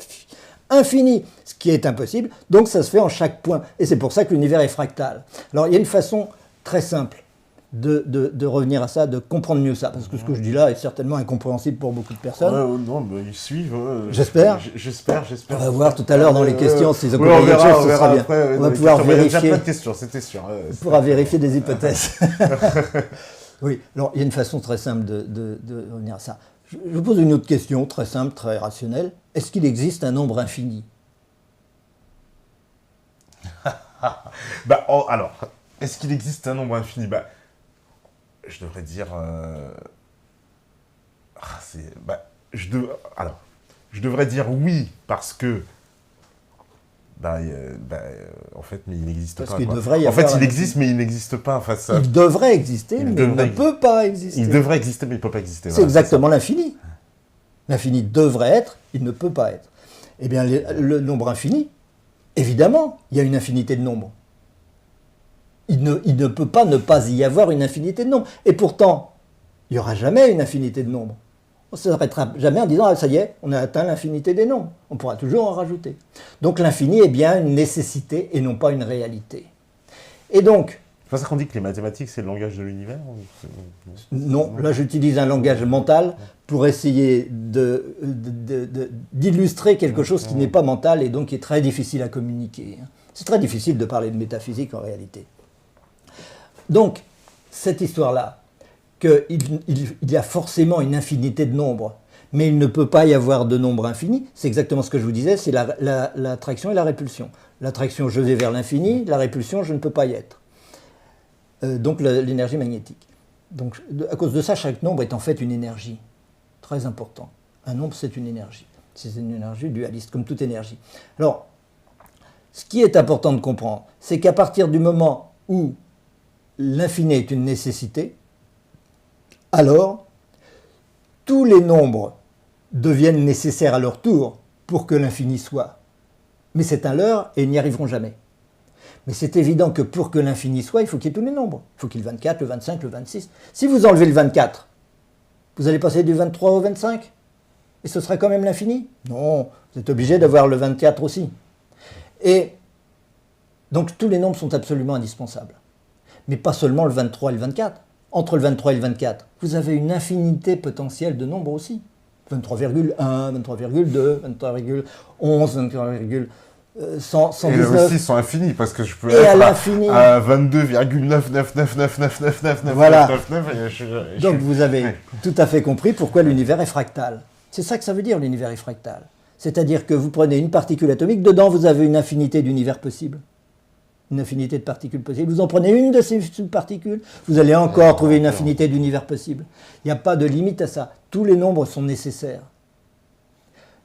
infinie, ce qui est impossible, donc ça se fait en chaque point. Et c'est pour ça que l'univers est fractal. Alors il y a une façon très simple de revenir à ça, de comprendre mieux ça, parce que ce que je dis là est certainement incompréhensible pour beaucoup de personnes. Non, mais ils suivent. J'espère. J'espère. On va voir tout à l'heure dans les questions si ils ont Oui, compris on quelque verra, chose, on ce sera verra bien. après. On va pouvoir Il y a déjà vérifier. plein de questions, c'était sûr. On pourra vérifier des hypothèses. Oui, alors il y a une façon très simple de revenir à ça. Je vous pose une autre question, très simple, très rationnelle. Est-ce qu'il existe un nombre infini ? Alors, est-ce qu'il existe un nombre infini ? Je devrais dire... je devrais dire oui, parce que... en fait, mais il n'existe pas. Parce qu'il quoi. devrait y En avoir fait, il un existe, mais il n'existe pas. Enfin, ça... Il devrait exister, mais il ne peut pas exister. Il devrait exister, mais il ne peut pas exister. C'est exactement l'infini. L'infini devrait être, il ne peut pas être. Eh bien, le nombre infini, évidemment, il y a une infinité de nombres. Il ne peut pas ne pas y avoir une infinité de nombres. Et pourtant, il n'y aura jamais une infinité de nombres. On ne s'arrêtera jamais en disant « Ah, ça y est, on a atteint l'infinité des nombres ». On pourra toujours en rajouter. Donc l'infini est bien une nécessité et non pas une réalité. Et donc... C'est pour ça qu'on dit que les mathématiques, c'est le langage de l'univers ? Non, là j'utilise un langage mental pour essayer d'illustrer quelque chose qui n'est pas mental et donc qui est très difficile à communiquer. C'est très difficile de parler de métaphysique en réalité. Donc, cette histoire-là, qu'il y a forcément une infinité de nombres, mais il ne peut pas y avoir de nombre infini, c'est exactement ce que je vous disais, c'est l'attraction et la répulsion. L'attraction, je vais vers l'infini, la répulsion, je ne peux pas y être. Donc l'énergie magnétique. Donc, à cause de ça, chaque nombre est en fait une énergie. Très important. Un nombre, c'est une énergie. C'est une énergie dualiste, comme toute énergie. Alors, ce qui est important de comprendre, c'est qu'à partir du moment où l'infini est une nécessité, alors tous les nombres deviennent nécessaires à leur tour pour que l'infini soit. Mais c'est un leurre et ils n'y arriveront jamais. Mais c'est évident que pour que l'infini soit, il faut qu'il y ait tous les nombres. Il faut qu'il y ait le 24, le 25, le 26. Si vous enlevez le 24, vous allez passer du 23 au 25 et ce sera quand même l'infini? Non, vous êtes obligé d'avoir le 24 aussi. Et donc tous les nombres sont absolument indispensables. Mais pas seulement le 23 et le 24. Entre le 23 et le 24, vous avez une infinité potentielle de nombres aussi. 23,1, 23,2, 23,11, 23,119. Et là aussi, ils sont infinis, parce que je peux Et être à l'infini. à 22,999999999. Voilà. Et Donc vous avez tout à fait compris pourquoi l'univers est fractal. C'est ça que ça veut dire, l'univers est fractal. C'est-à-dire que vous prenez une particule atomique, dedans vous avez une infinité d'univers possibles. Une infinité de particules possibles. Vous en prenez une de ces particules, vous allez encore trouver une infinité d'univers possibles. Il n'y a pas de limite à ça. Tous les nombres sont nécessaires.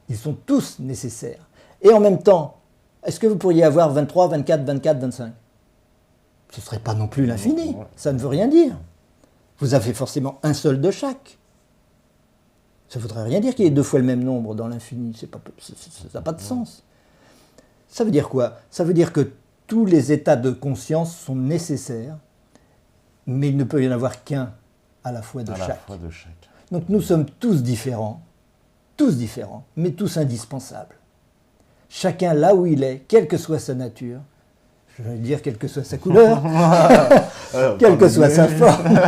Ils sont tous nécessaires. Et en même temps, est-ce que vous pourriez avoir 23, 24, 24, 25 ? Ce ne serait pas non plus l'infini. Ça ne veut rien dire. Vous avez forcément un seul de chaque. Ça ne voudrait rien dire qu'il y ait deux fois le même nombre dans l'infini. Ça n'a pas de sens. Ça veut dire quoi ? Ça veut dire que tous les états de conscience sont nécessaires, mais il ne peut y en avoir qu'un à la fois de chaque. Donc nous sommes tous différents, mais tous indispensables. Chacun là où il est, quelle que soit sa nature, je vais dire quelle que soit sa couleur, quelle que soit sa forme,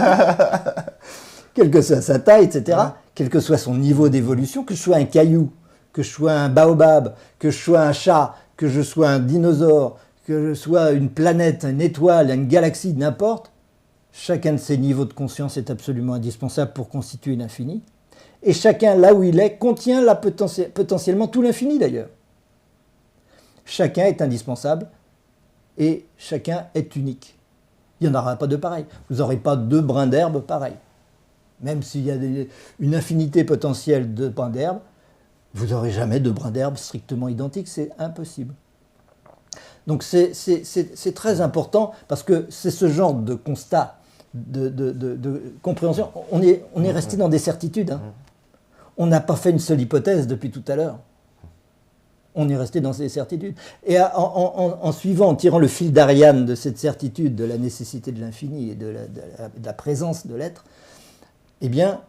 quelle que soit sa taille, etc., quel que soit son niveau d'évolution, que je sois un caillou, que je sois un baobab, que je sois un chat, que je sois un dinosaure, que je sois une planète, une étoile, une galaxie, n'importe, chacun de ces niveaux de conscience est absolument indispensable pour constituer l'infini. Et chacun, là où il est, contient potentiellement tout l'infini d'ailleurs. Chacun est indispensable et chacun est unique. Il n'y en aura pas de pareil. Vous n'aurez pas deux brins d'herbe pareils. Même s'il y a une infinité potentielle de brins d'herbe, vous n'aurez jamais de brins d'herbe strictement identiques, c'est impossible. Donc c'est très important parce que c'est ce genre de constat, de compréhension. On est resté dans des certitudes. Hein. On n'a pas fait une seule hypothèse depuis tout à l'heure. On est resté dans ces certitudes. Et en suivant, en tirant le fil d'Ariane de cette certitude, de la nécessité de l'infini et de la présence de l'être, eh bien,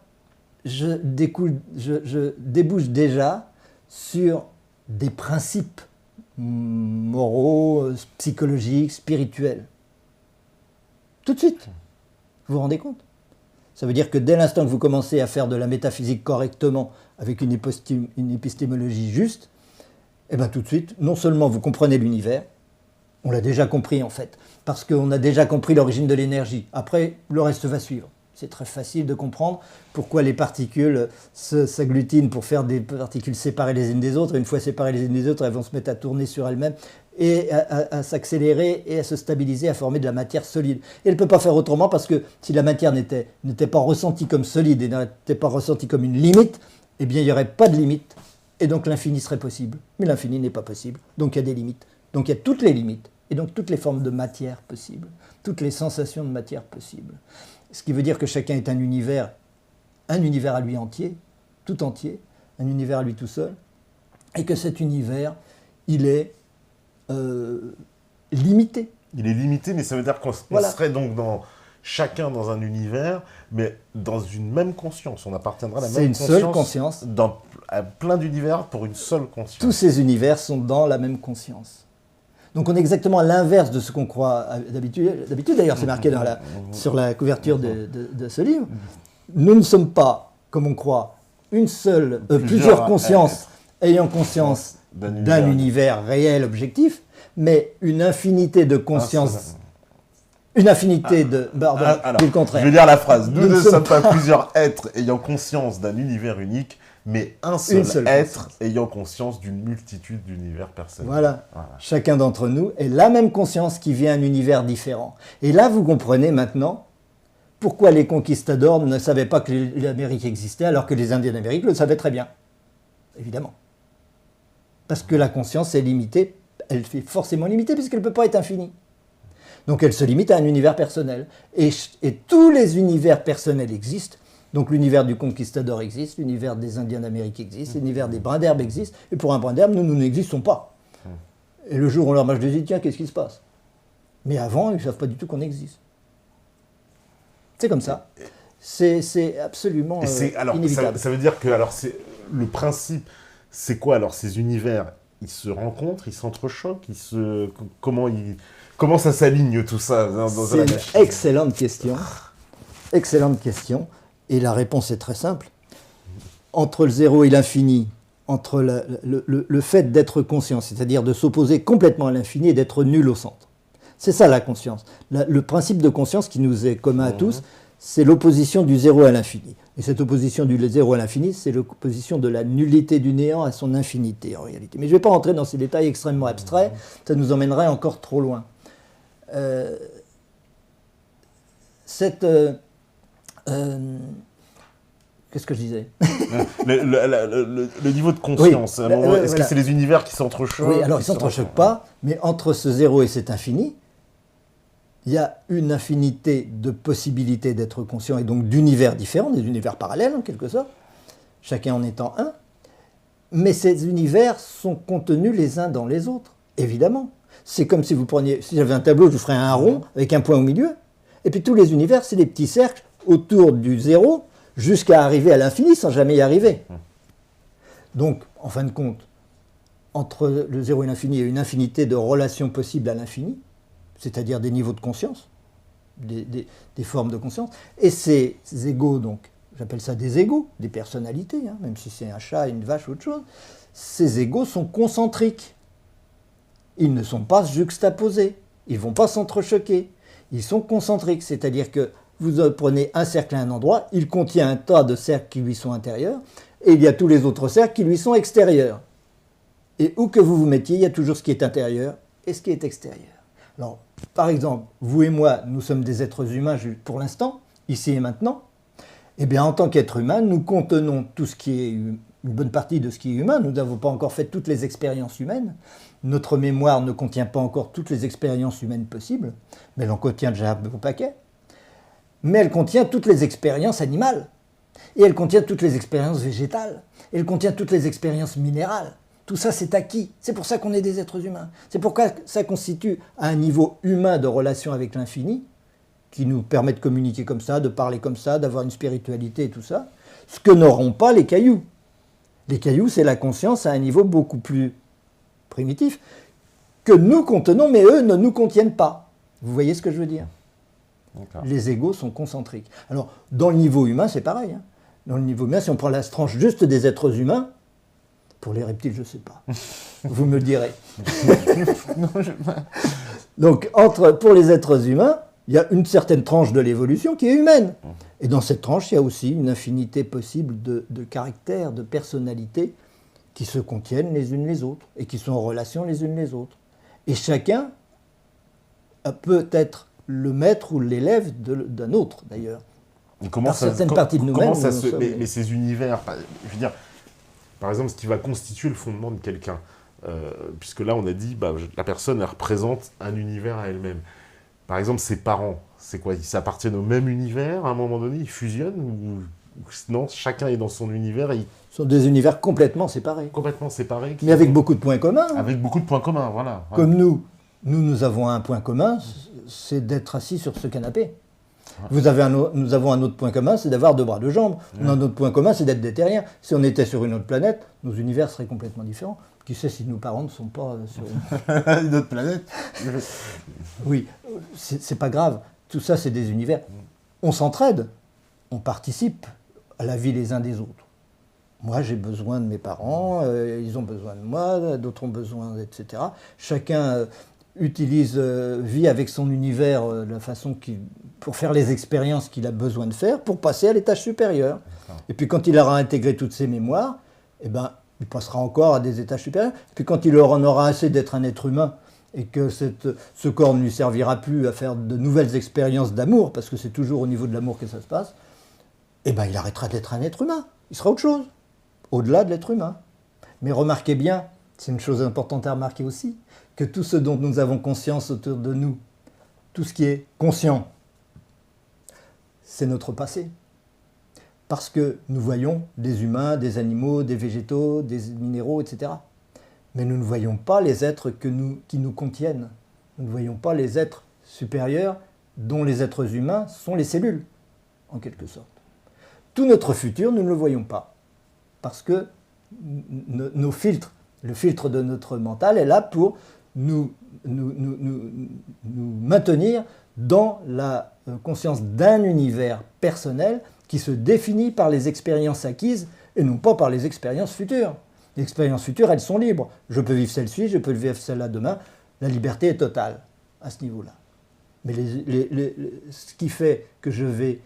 je débouche déjà sur des principes moraux, psychologiques, spirituels. Tout de suite. Vous vous rendez compte ? Ça veut dire que dès l'instant que vous commencez à faire de la métaphysique correctement, avec une épistémologie juste, eh bien tout de suite, non seulement vous comprenez l'univers, on l'a déjà compris en fait, parce qu'on a déjà compris l'origine de l'énergie. Après, le reste va suivre. C'est très facile de comprendre pourquoi les particules s'agglutinent pour faire des particules séparées les unes des autres. Et une fois séparées les unes des autres, elles vont se mettre à tourner sur elles-mêmes et à s'accélérer et à se stabiliser, à former de la matière solide. Et elle ne peut pas faire autrement parce que si la matière n'était pas ressentie comme solide et n'était pas ressentie comme une limite, eh bien il n'y aurait pas de limite. Et donc l'infini serait possible. Mais l'infini n'est pas possible. Donc il y a des limites. Donc il y a toutes les limites. Et donc toutes les formes de matière possibles. Toutes les sensations de matière possibles. Ce qui veut dire que chacun est un univers à lui entier, tout entier, un univers à lui tout seul, et que cet univers, il est limité. Il est limité, mais ça veut dire qu'on serait donc chacun dans un univers, mais dans une même conscience. On appartiendra à la même conscience. C'est une seule conscience. À plein d'univers pour une seule conscience. Tous ces univers sont dans la même conscience. Donc on est exactement à l'inverse de ce qu'on croit d'habitude. D'habitude, d'ailleurs, c'est marqué sur la couverture de ce livre. Nous ne sommes pas, comme on croit, plusieurs consciences ayant conscience d'un univers réel, objectif, mais une infinité de consciences. Une infinité de... Alors, le contraire. Je veux dire la phrase. Nous ne sommes pas plusieurs êtres ayant conscience d'un univers unique, mais un seul être ayant conscience d'une multitude d'univers personnels. Voilà. Chacun d'entre nous est la même conscience qui vient d'un univers différent. Et là, vous comprenez maintenant pourquoi les conquistadors ne savaient pas que l'Amérique existait, alors que les Indiens d'Amérique le savaient très bien. Évidemment. Parce que la conscience est limitée, elle est forcément limitée, puisqu'elle ne peut pas être infinie. Donc elle se limite à un univers personnel. Et tous les univers personnels existent. Donc l'univers du conquistador existe, l'univers des Indiens d'Amérique existe, l'univers des brins d'herbe existe. Et pour un brin d'herbe, nous n'existons pas. Et le jour où on leur marche dessus, tiens, qu'est-ce qui se passe ? Mais avant, ils ne savent pas du tout qu'on existe. C'est comme ça. C'est absolument inévitable. Ça veut dire que le principe, c'est quoi alors ces univers ? Ils se rencontrent, ils s'entrechoquent, comment ça s'aligne tout ça C'est une excellente question. Excellente question. Et la réponse est très simple. Entre le zéro et l'infini, entre le fait d'être conscient, c'est-à-dire de s'opposer complètement à l'infini et d'être nul au centre. C'est ça la conscience. Le principe de conscience qui nous est commun à tous, c'est l'opposition du zéro à l'infini. Et cette opposition du zéro à l'infini, c'est l'opposition de la nullité du néant à son infinité en réalité. Mais je ne vais pas rentrer dans ces détails extrêmement abstraits, ça nous emmènerait encore trop loin. Qu'est-ce que je disais ? le niveau de conscience. Oui, est-ce que c'est les univers qui s'entrechoquent ? Oui, alors ils ne s'entrechoquent pas, mais entre ce zéro et cet infini, il y a une infinité de possibilités d'être conscient et donc d'univers différents, des univers parallèles en quelque sorte, chacun en étant un, mais ces univers sont contenus les uns dans les autres, évidemment. C'est comme si si j'avais un tableau, je vous ferais un rond avec un point au milieu, et puis tous les univers, c'est des petits cercles autour du zéro, jusqu'à arriver à l'infini sans jamais y arriver. Donc, en fin de compte, entre le zéro et l'infini, il y a une infinité de relations possibles à l'infini, c'est-à-dire des niveaux de conscience, des formes de conscience, et ces égos, donc, j'appelle ça des égos, des personnalités, même si c'est un chat, une vache ou autre chose, ces égos sont concentriques. ils ne sont pas juxtaposés, ils ne vont pas s'entrechoquer, ils sont concentriques, c'est-à-dire que vous prenez un cercle à un endroit, il contient un tas de cercles qui lui sont intérieurs, et il y a tous les autres cercles qui lui sont extérieurs. Et où que vous vous mettiez, il y a toujours ce qui est intérieur et ce qui est extérieur. Alors, par exemple, vous et moi, nous sommes des êtres humains pour l'instant, ici et maintenant. Eh bien, en tant qu'être humain, nous contenons tout ce qui est une bonne partie de ce qui est humain. Nous n'avons pas encore fait toutes les expériences humaines. Notre mémoire ne contient pas encore toutes les expériences humaines possibles, mais elle en contient déjà un beau paquet. Mais elle contient toutes les expériences animales. Et elle contient toutes les expériences végétales. Et elle contient toutes les expériences minérales. Tout ça, c'est acquis. C'est pour ça qu'on est des êtres humains. C'est pourquoi ça constitue un niveau humain de relation avec l'infini, qui nous permet de communiquer comme ça, de parler comme ça, d'avoir une spiritualité et tout ça, ce que n'auront pas les cailloux. Les cailloux, c'est la conscience à un niveau beaucoup plus primitif, que nous contenons, mais eux ne nous contiennent pas. Vous voyez ce que je veux dire ? Les égos sont concentriques. Alors, dans le niveau humain, c'est pareil. Hein. Dans le niveau humain, si on prend la tranche juste des êtres humains, pour les reptiles, je ne sais pas. Vous me le direz. Donc, pour les êtres humains, il y a une certaine tranche de l'évolution qui est humaine. Et dans cette tranche, il y a aussi une infinité possible de caractères, de personnalités qui se contiennent les unes les autres et qui sont en relation les unes les autres. Et chacun peut être le maître ou l'élève d'un autre, d'ailleurs. Certaines parties de nous-mêmes... Mais ces univers, je veux dire, par exemple, ce qui va constituer le fondement de quelqu'un, puisque là, on a dit, la personne, elle représente un univers à elle-même. Par exemple, ses parents, c'est quoi? Ils s'appartiennent au même univers, à un moment donné, ils fusionnent ou non, chacun est dans son univers et Ce sont des univers complètement séparés. Complètement séparés. Mais avec beaucoup de points communs. Avec beaucoup de points communs, voilà. Comme nous avons un point commun, c'est d'être assis sur ce canapé. Nous avons un autre point commun, c'est d'avoir 2 bras, 2 jambes. Un autre point commun, c'est d'être des terriens. Si on était sur une autre planète, nos univers seraient complètement différents. Qui sait si nos parents ne sont pas sur une autre planète? Oui, c'est pas grave. Tout ça, c'est des univers. On s'entraide, on participe à la vie les uns des autres. Moi, j'ai besoin de mes parents, ils ont besoin de moi, d'autres ont besoin, etc. Chacun vit avec son univers la façon pour faire les expériences qu'il a besoin de faire pour passer à l'étage supérieur. Et puis quand il aura intégré toutes ses mémoires, eh ben, il passera encore à des étages supérieurs. Puis quand il en aura assez d'être un être humain et que ce corps ne lui servira plus à faire de nouvelles expériences d'amour, parce que c'est toujours au niveau de l'amour que ça se passe, eh ben, il arrêtera d'être un être humain. Il sera autre chose, au-delà de l'être humain. Mais remarquez bien, c'est une chose importante à remarquer aussi, que tout ce dont nous avons conscience autour de nous, tout ce qui est conscient, c'est notre passé. Parce que nous voyons des humains, des animaux, des végétaux, des minéraux, etc. Mais nous ne voyons pas les êtres qui nous contiennent. Nous ne voyons pas les êtres supérieurs dont les êtres humains sont les cellules, en quelque sorte. Tout notre futur, nous ne le voyons pas. Parce que nos filtres, le filtre de notre mental est là pour nous maintenir dans la conscience d'un univers personnel qui se définit par les expériences acquises et non pas par les expériences futures. Les expériences futures, elles sont libres. Je peux vivre celle-ci, je peux vivre celle-là demain. La liberté est totale à ce niveau-là. Mais ce qui fait que je vais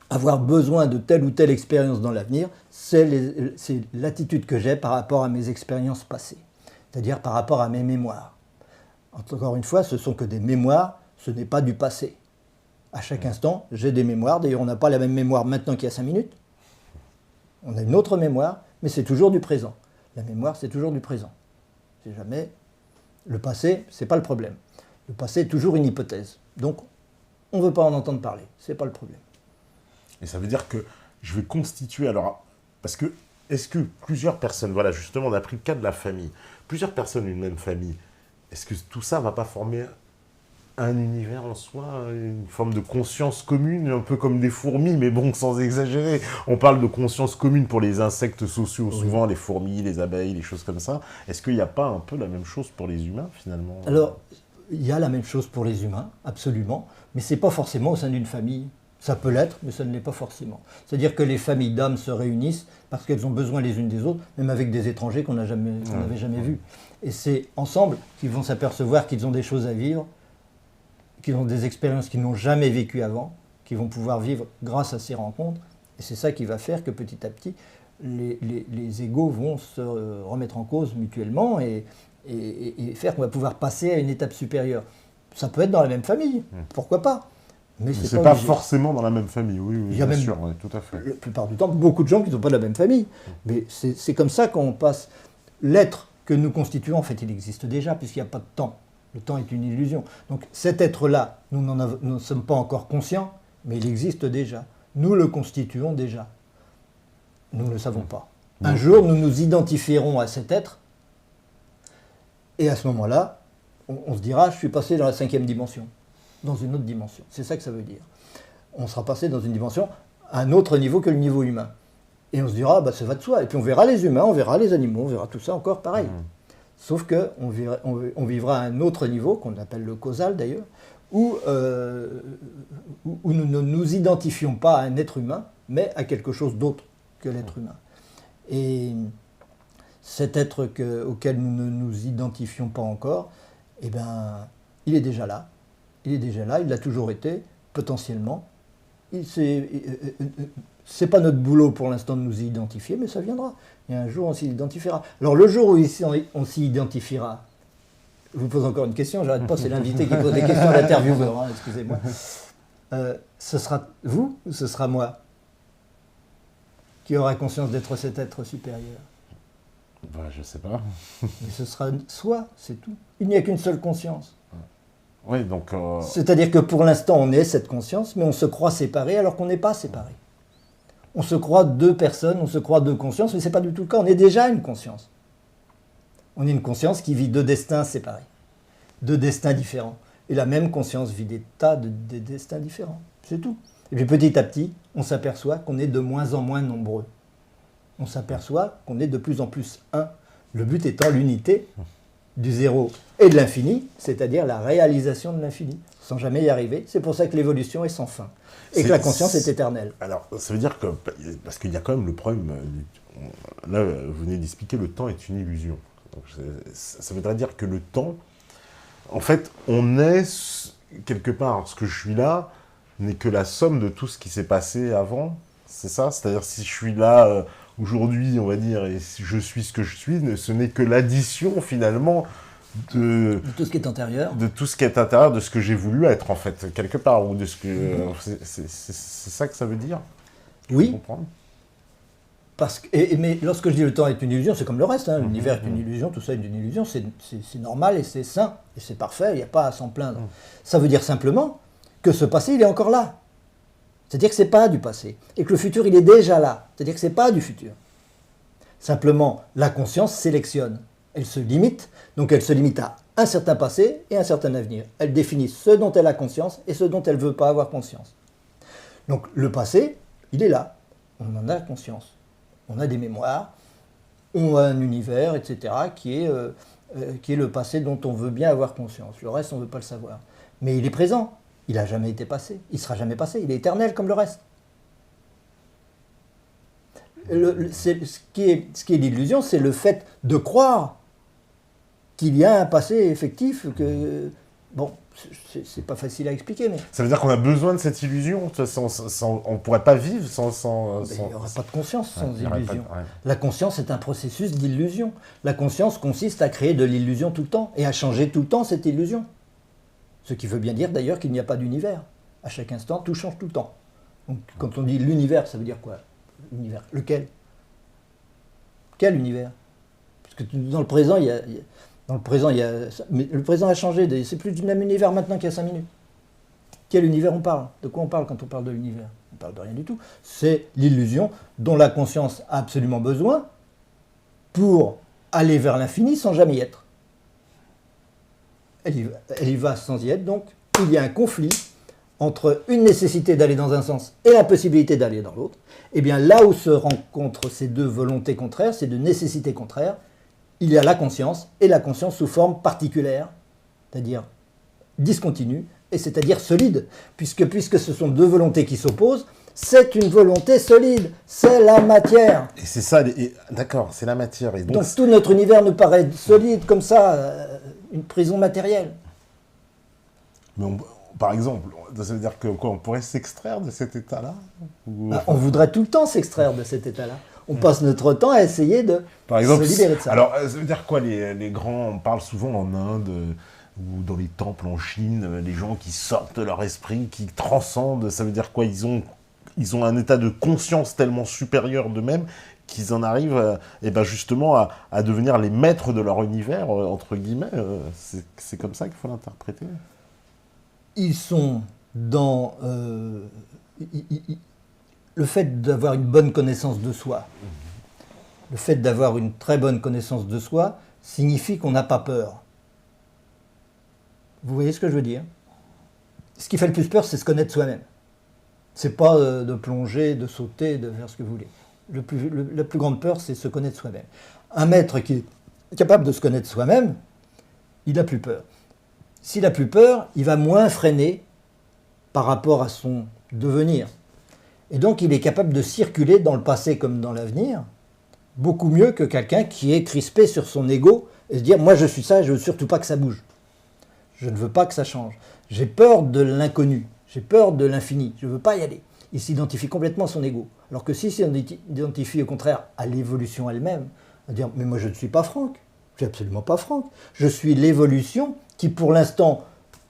avoir besoin de telle ou telle expérience dans l'avenir, c'est l'attitude que j'ai par rapport à mes expériences passées, c'est-à-dire par rapport à mes mémoires. Encore une fois, ce ne sont que des mémoires, ce n'est pas du passé. À chaque instant, j'ai des mémoires. D'ailleurs, on n'a pas la même mémoire maintenant qu'il y a 5 minutes. On a une autre mémoire, mais c'est toujours du présent. La mémoire, c'est toujours du présent. C'est jamais... Le passé, ce n'est pas le problème. Le passé est toujours une hypothèse. Donc, on ne veut pas en entendre parler. Ce n'est pas le problème. Et ça veut dire que je vais constituer... Alors, parce que, est-ce que plusieurs personnes... Voilà, justement, on a pris le cas de la famille. Plusieurs personnes d'une même famille. Est-ce que tout ça ne va pas former un univers en soi, une forme de conscience commune, un peu comme des fourmis, mais bon, sans exagérer. On parle de conscience commune pour les insectes sociaux, souvent les fourmis, les abeilles, les choses comme ça. Est-ce qu'il n'y a pas un peu la même chose pour les humains, finalement? Alors, il y a la même chose pour les humains, absolument, mais ce n'est pas forcément au sein d'une famille. Ça peut l'être, mais ça ne l'est pas forcément. C'est-à-dire que les familles d'âmes se réunissent parce qu'elles ont besoin les unes des autres, même avec des étrangers qu'on n'avait jamais vus. Et c'est ensemble qu'ils vont s'apercevoir qu'ils ont des choses à vivre, qu'ils ont des expériences qu'ils n'ont jamais vécues avant, qu'ils vont pouvoir vivre grâce à ces rencontres. Et c'est ça qui va faire que petit à petit, les égos vont se remettre en cause mutuellement et faire qu'on va pouvoir passer à une étape supérieure. Ça peut être dans la même famille, pourquoi pas? Mais c'est pas forcément dans la même famille, oui, bien sûr, oui, tout à fait. La plupart du temps, beaucoup de gens qui ne sont pas de la même famille. Mais c'est comme ça qu'on passe. L'être que nous constituons, en fait, il existe déjà, puisqu'il n'y a pas de temps. Le temps est une illusion. Donc cet être-là, nous ne sommes pas encore conscients, mais il existe déjà. Nous le constituons déjà. Nous ne le savons pas. Un jour, nous nous identifierons à cet être, et à ce moment-là, on se dira, je suis passé dans la 5e dimension. Dans une autre dimension. C'est ça que ça veut dire. On sera passé dans une dimension à un autre niveau que le niveau humain. Et on se dira, ça va de soi. Et puis on verra les humains, on verra les animaux, on verra tout ça encore pareil. Sauf qu'on vivra à un autre niveau, qu'on appelle le causal d'ailleurs, où nous ne nous identifions pas à un être humain, mais à quelque chose d'autre que l'être humain. Et cet être auquel nous ne nous identifions pas encore, eh ben, il est déjà là. Il est déjà là, il l'a toujours été, potentiellement. C'est pas notre boulot pour l'instant de nous y identifier, mais ça viendra. Il y a un jour, on s'y identifiera. Alors, le jour où on s'y identifiera, je vous pose encore une question, j'arrête pas, c'est l'invité qui pose des questions à l'intervieweur, hein, excusez-moi. Ce sera vous ou ce sera moi qui aura conscience d'être cet être supérieur? Je sais pas. Mais ce sera soi, c'est tout. Il n'y a qu'une seule conscience. Oui, donc... C'est-à-dire que pour l'instant, on est cette conscience, mais on se croit séparés alors qu'on n'est pas séparés. On se croit deux personnes, on se croit deux consciences, mais ce n'est pas du tout le cas. On est déjà une conscience. On est une conscience qui vit deux destins séparés, deux destins différents. Et la même conscience vit des tas de destins différents. C'est tout. Et puis petit à petit, on s'aperçoit qu'on est de moins en moins nombreux. On s'aperçoit qu'on est de plus en plus un. Le but étant l'unité du zéro et de l'infini, c'est-à-dire la réalisation de l'infini, sans jamais y arriver. C'est pour ça que l'évolution est sans fin, et que la conscience est éternelle. Alors, ça veut dire que, parce qu'il y a quand même le problème, là, vous venez d'expliquer, le temps est une illusion. Donc, ça voudrait dire que le temps, en fait, on est, quelque part, ce que je suis là, n'est que la somme de tout ce qui s'est passé avant, c'est ça? C'est-à-dire, si je suis là... aujourd'hui, on va dire, et si je suis ce que je suis, ce n'est que l'addition, finalement, de tout ce qui est antérieur. De tout ce qui est intérieur, de ce que j'ai voulu être, en fait, quelque part, ou de ce que... C'est ça que ça veut dire? Oui. Mais lorsque je dis le temps est une illusion, c'est comme le reste, hein. L'univers est une illusion, tout ça est une illusion, c'est normal et c'est sain, et c'est parfait, il n'y a pas à s'en plaindre. Ça veut dire simplement que ce passé, il est encore là. C'est-à-dire que ce n'est pas du passé. Et que le futur, il est déjà là. C'est-à-dire que ce n'est pas du futur. Simplement, la conscience sélectionne. Elle se limite. Donc elle se limite à un certain passé et un certain avenir. Elle définit ce dont elle a conscience et ce dont elle ne veut pas avoir conscience. Donc le passé, il est là. On en a conscience. On a des mémoires. On a un univers, etc., qui est le passé dont on veut bien avoir conscience. Le reste, on ne veut pas le savoir. Mais il est présent. Il n'a jamais été passé. Il ne sera jamais passé. Il est éternel comme le reste. Ce qui est l'illusion, c'est le fait de croire qu'il y a un passé effectif. Bon, c'est pas facile à expliquer, mais... Ça veut dire qu'on a besoin de cette illusion. On ne pourrait pas vivre sans... Il n'y aurait pas de conscience sans illusion. La conscience est un processus d'illusion. La conscience consiste à créer de l'illusion tout le temps et à changer tout le temps cette illusion. Ce qui veut bien dire d'ailleurs qu'il n'y a pas d'univers. À chaque instant, tout change tout le temps. Donc, quand on dit l'univers, ça veut dire quoi? L'univers. Lequel? Quel univers? Puisque dans le présent, mais le présent a changé. C'est plus du même univers maintenant qu'il y a 5 minutes. Quel univers on parle? De quoi on parle quand on parle de l'univers? On ne parle de rien du tout. C'est l'illusion dont la conscience a absolument besoin pour aller vers l'infini sans jamais y être. Elle y va sans y être, donc il y a un conflit entre une nécessité d'aller dans un sens et la possibilité d'aller dans l'autre. Et bien là où se rencontrent ces deux volontés contraires, ces deux nécessités contraires, il y a la conscience, et la conscience sous forme particulière, c'est-à-dire discontinue, et c'est-à-dire solide, puisque ce sont deux volontés qui s'opposent, c'est une volonté solide, c'est la matière. Et c'est ça, d'accord, c'est la matière. Et donc tout notre univers nous paraît solide comme ça, une prison matérielle. Mais par exemple, ça veut dire que quoi, on pourrait s'extraire de cet état-là On voudrait tout le temps s'extraire de cet état-là. On passe notre temps à essayer de se libérer de ça. Alors, ça veut dire quoi, les grands, on parle souvent en Inde ou dans les temples en Chine, les gens qui sortent de leur esprit, qui transcendent, ça veut dire quoi, ils ont un état de conscience tellement supérieur d'eux-mêmes qu'ils en arrivent justement à devenir les maîtres de leur univers, entre guillemets. C'est comme ça qu'il faut l'interpréter. Ils sont dans le fait d'avoir une bonne connaissance de soi. Le fait d'avoir une très bonne connaissance de soi signifie qu'on n'a pas peur. Vous voyez ce que je veux dire? Ce qui fait le plus peur, c'est se connaître soi-même. C'est pas de plonger, de sauter, de faire ce que vous voulez. La plus grande peur, c'est se connaître soi-même. Un maître qui est capable de se connaître soi-même, il n'a plus peur. S'il n'a plus peur, il va moins freiner par rapport à son devenir. Et donc, il est capable de circuler dans le passé comme dans l'avenir, beaucoup mieux que quelqu'un qui est crispé sur son ego et se dire « moi, je suis ça, je ne veux surtout pas que ça bouge. Je ne veux pas que ça change. J'ai peur de l'inconnu. J'ai peur de l'infini. Je ne veux pas y aller. » Il s'identifie complètement à son ego. Alors que s'il s'identifie au contraire à l'évolution elle-même, à dire « mais moi, je ne suis pas Franck. Je ne suis absolument pas Franck. Je suis l'évolution qui, pour l'instant,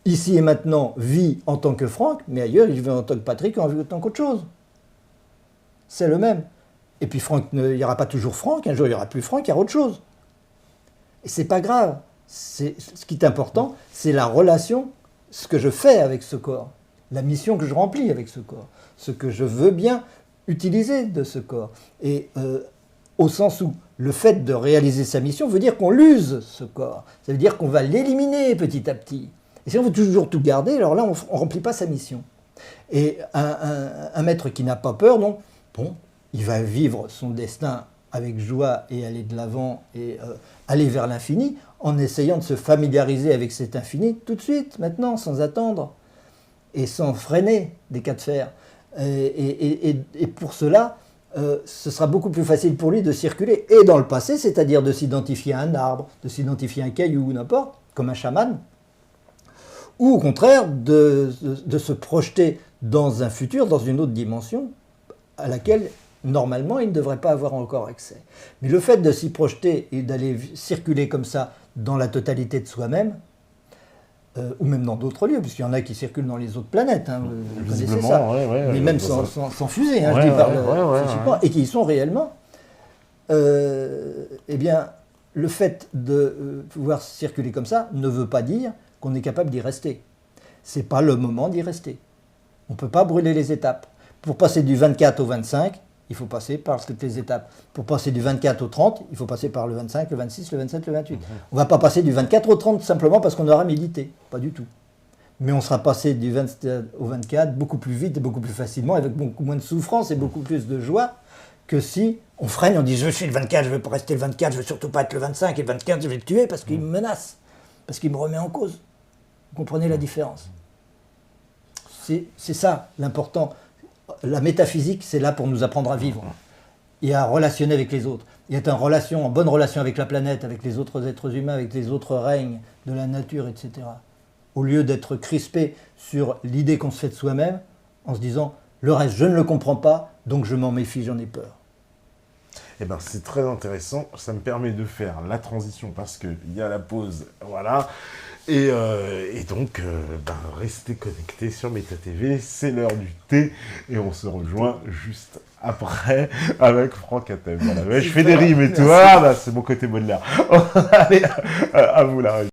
ici et maintenant, vit en tant que Franck, mais ailleurs, il vit en tant que Patrick ou en tant qu'autre chose. » C'est le même. Et puis Franck, il n'y aura pas toujours Franck, un jour il n'y aura plus Franck, il y aura autre chose. Et c'est pas grave. Ce qui est important, c'est la relation, ce que je fais avec ce corps, la mission que je remplis avec ce corps, ce que je veux bien utiliser de ce corps. Et au sens où le fait de réaliser sa mission veut dire qu'on l'use, ce corps. Ça veut dire qu'on va l'éliminer petit à petit. Et si on veut toujours tout garder, alors là, on ne remplit pas sa mission. Et un maître qui n'a pas peur, non, bon, il va vivre son destin avec joie et aller de l'avant et aller vers l'infini en essayant de se familiariser avec cet infini tout de suite, maintenant, sans attendre et sans freiner des cas de fer. Et pour cela, ce sera beaucoup plus facile pour lui de circuler et dans le passé, c'est-à-dire de s'identifier à un arbre, de s'identifier à un caillou, n'importe, comme un chaman, ou au contraire de se projeter dans un futur, dans une autre dimension à laquelle normalement il ne devrait pas avoir encore accès. Mais le fait de s'y projeter et d'aller circuler comme ça dans la totalité de soi-même, ou même dans d'autres lieux, puisqu'il y en a qui circulent dans les autres planètes, hein, vous connaissez ça, mais même sans fusée, hein, je dis physiquement, et qui y sont réellement, eh bien, le fait de pouvoir circuler comme ça ne veut pas dire qu'on est capable d'y rester. Ce n'est pas le moment d'y rester. On ne peut pas brûler les étapes. Pour passer du 24 au 25, il faut passer par toutes les étapes. Pour passer du 24 au 30, il faut passer par le 25, le 26, le 27, le 28. On ne va pas passer du 24 au 30 simplement parce qu'on aura médité. Pas du tout. Mais on sera passé du 27 au 24 beaucoup plus vite et beaucoup plus facilement, avec beaucoup moins de souffrance et beaucoup plus de joie que si on freine, on dit « je suis le 24, je ne veux pas rester le 24, je ne veux surtout pas être le 25, et le 24, je vais le tuer parce qu'il me menace, parce qu'il me remet en cause. » Vous comprenez la différence? C'est ça l'important. La métaphysique, c'est là pour nous apprendre à vivre et à relationner avec les autres. Et être en bonne relation avec la planète, avec les autres êtres humains, avec les autres règnes de la nature, etc. Au lieu d'être crispé sur l'idée qu'on se fait de soi-même, en se disant « le reste, je ne le comprends pas, donc je m'en méfie, j'en ai peur ». Eh ben, c'est très intéressant, ça me permet de faire la transition parce qu'il y a la pause, voilà. Et donc, restez connectés sur MetaTV, c'est l'heure du thé et on se rejoint juste après avec Franck Hatem. Voilà. Je fais des rimes et tout, c'est mon côté Baudelaire. Allez, à vous la régie.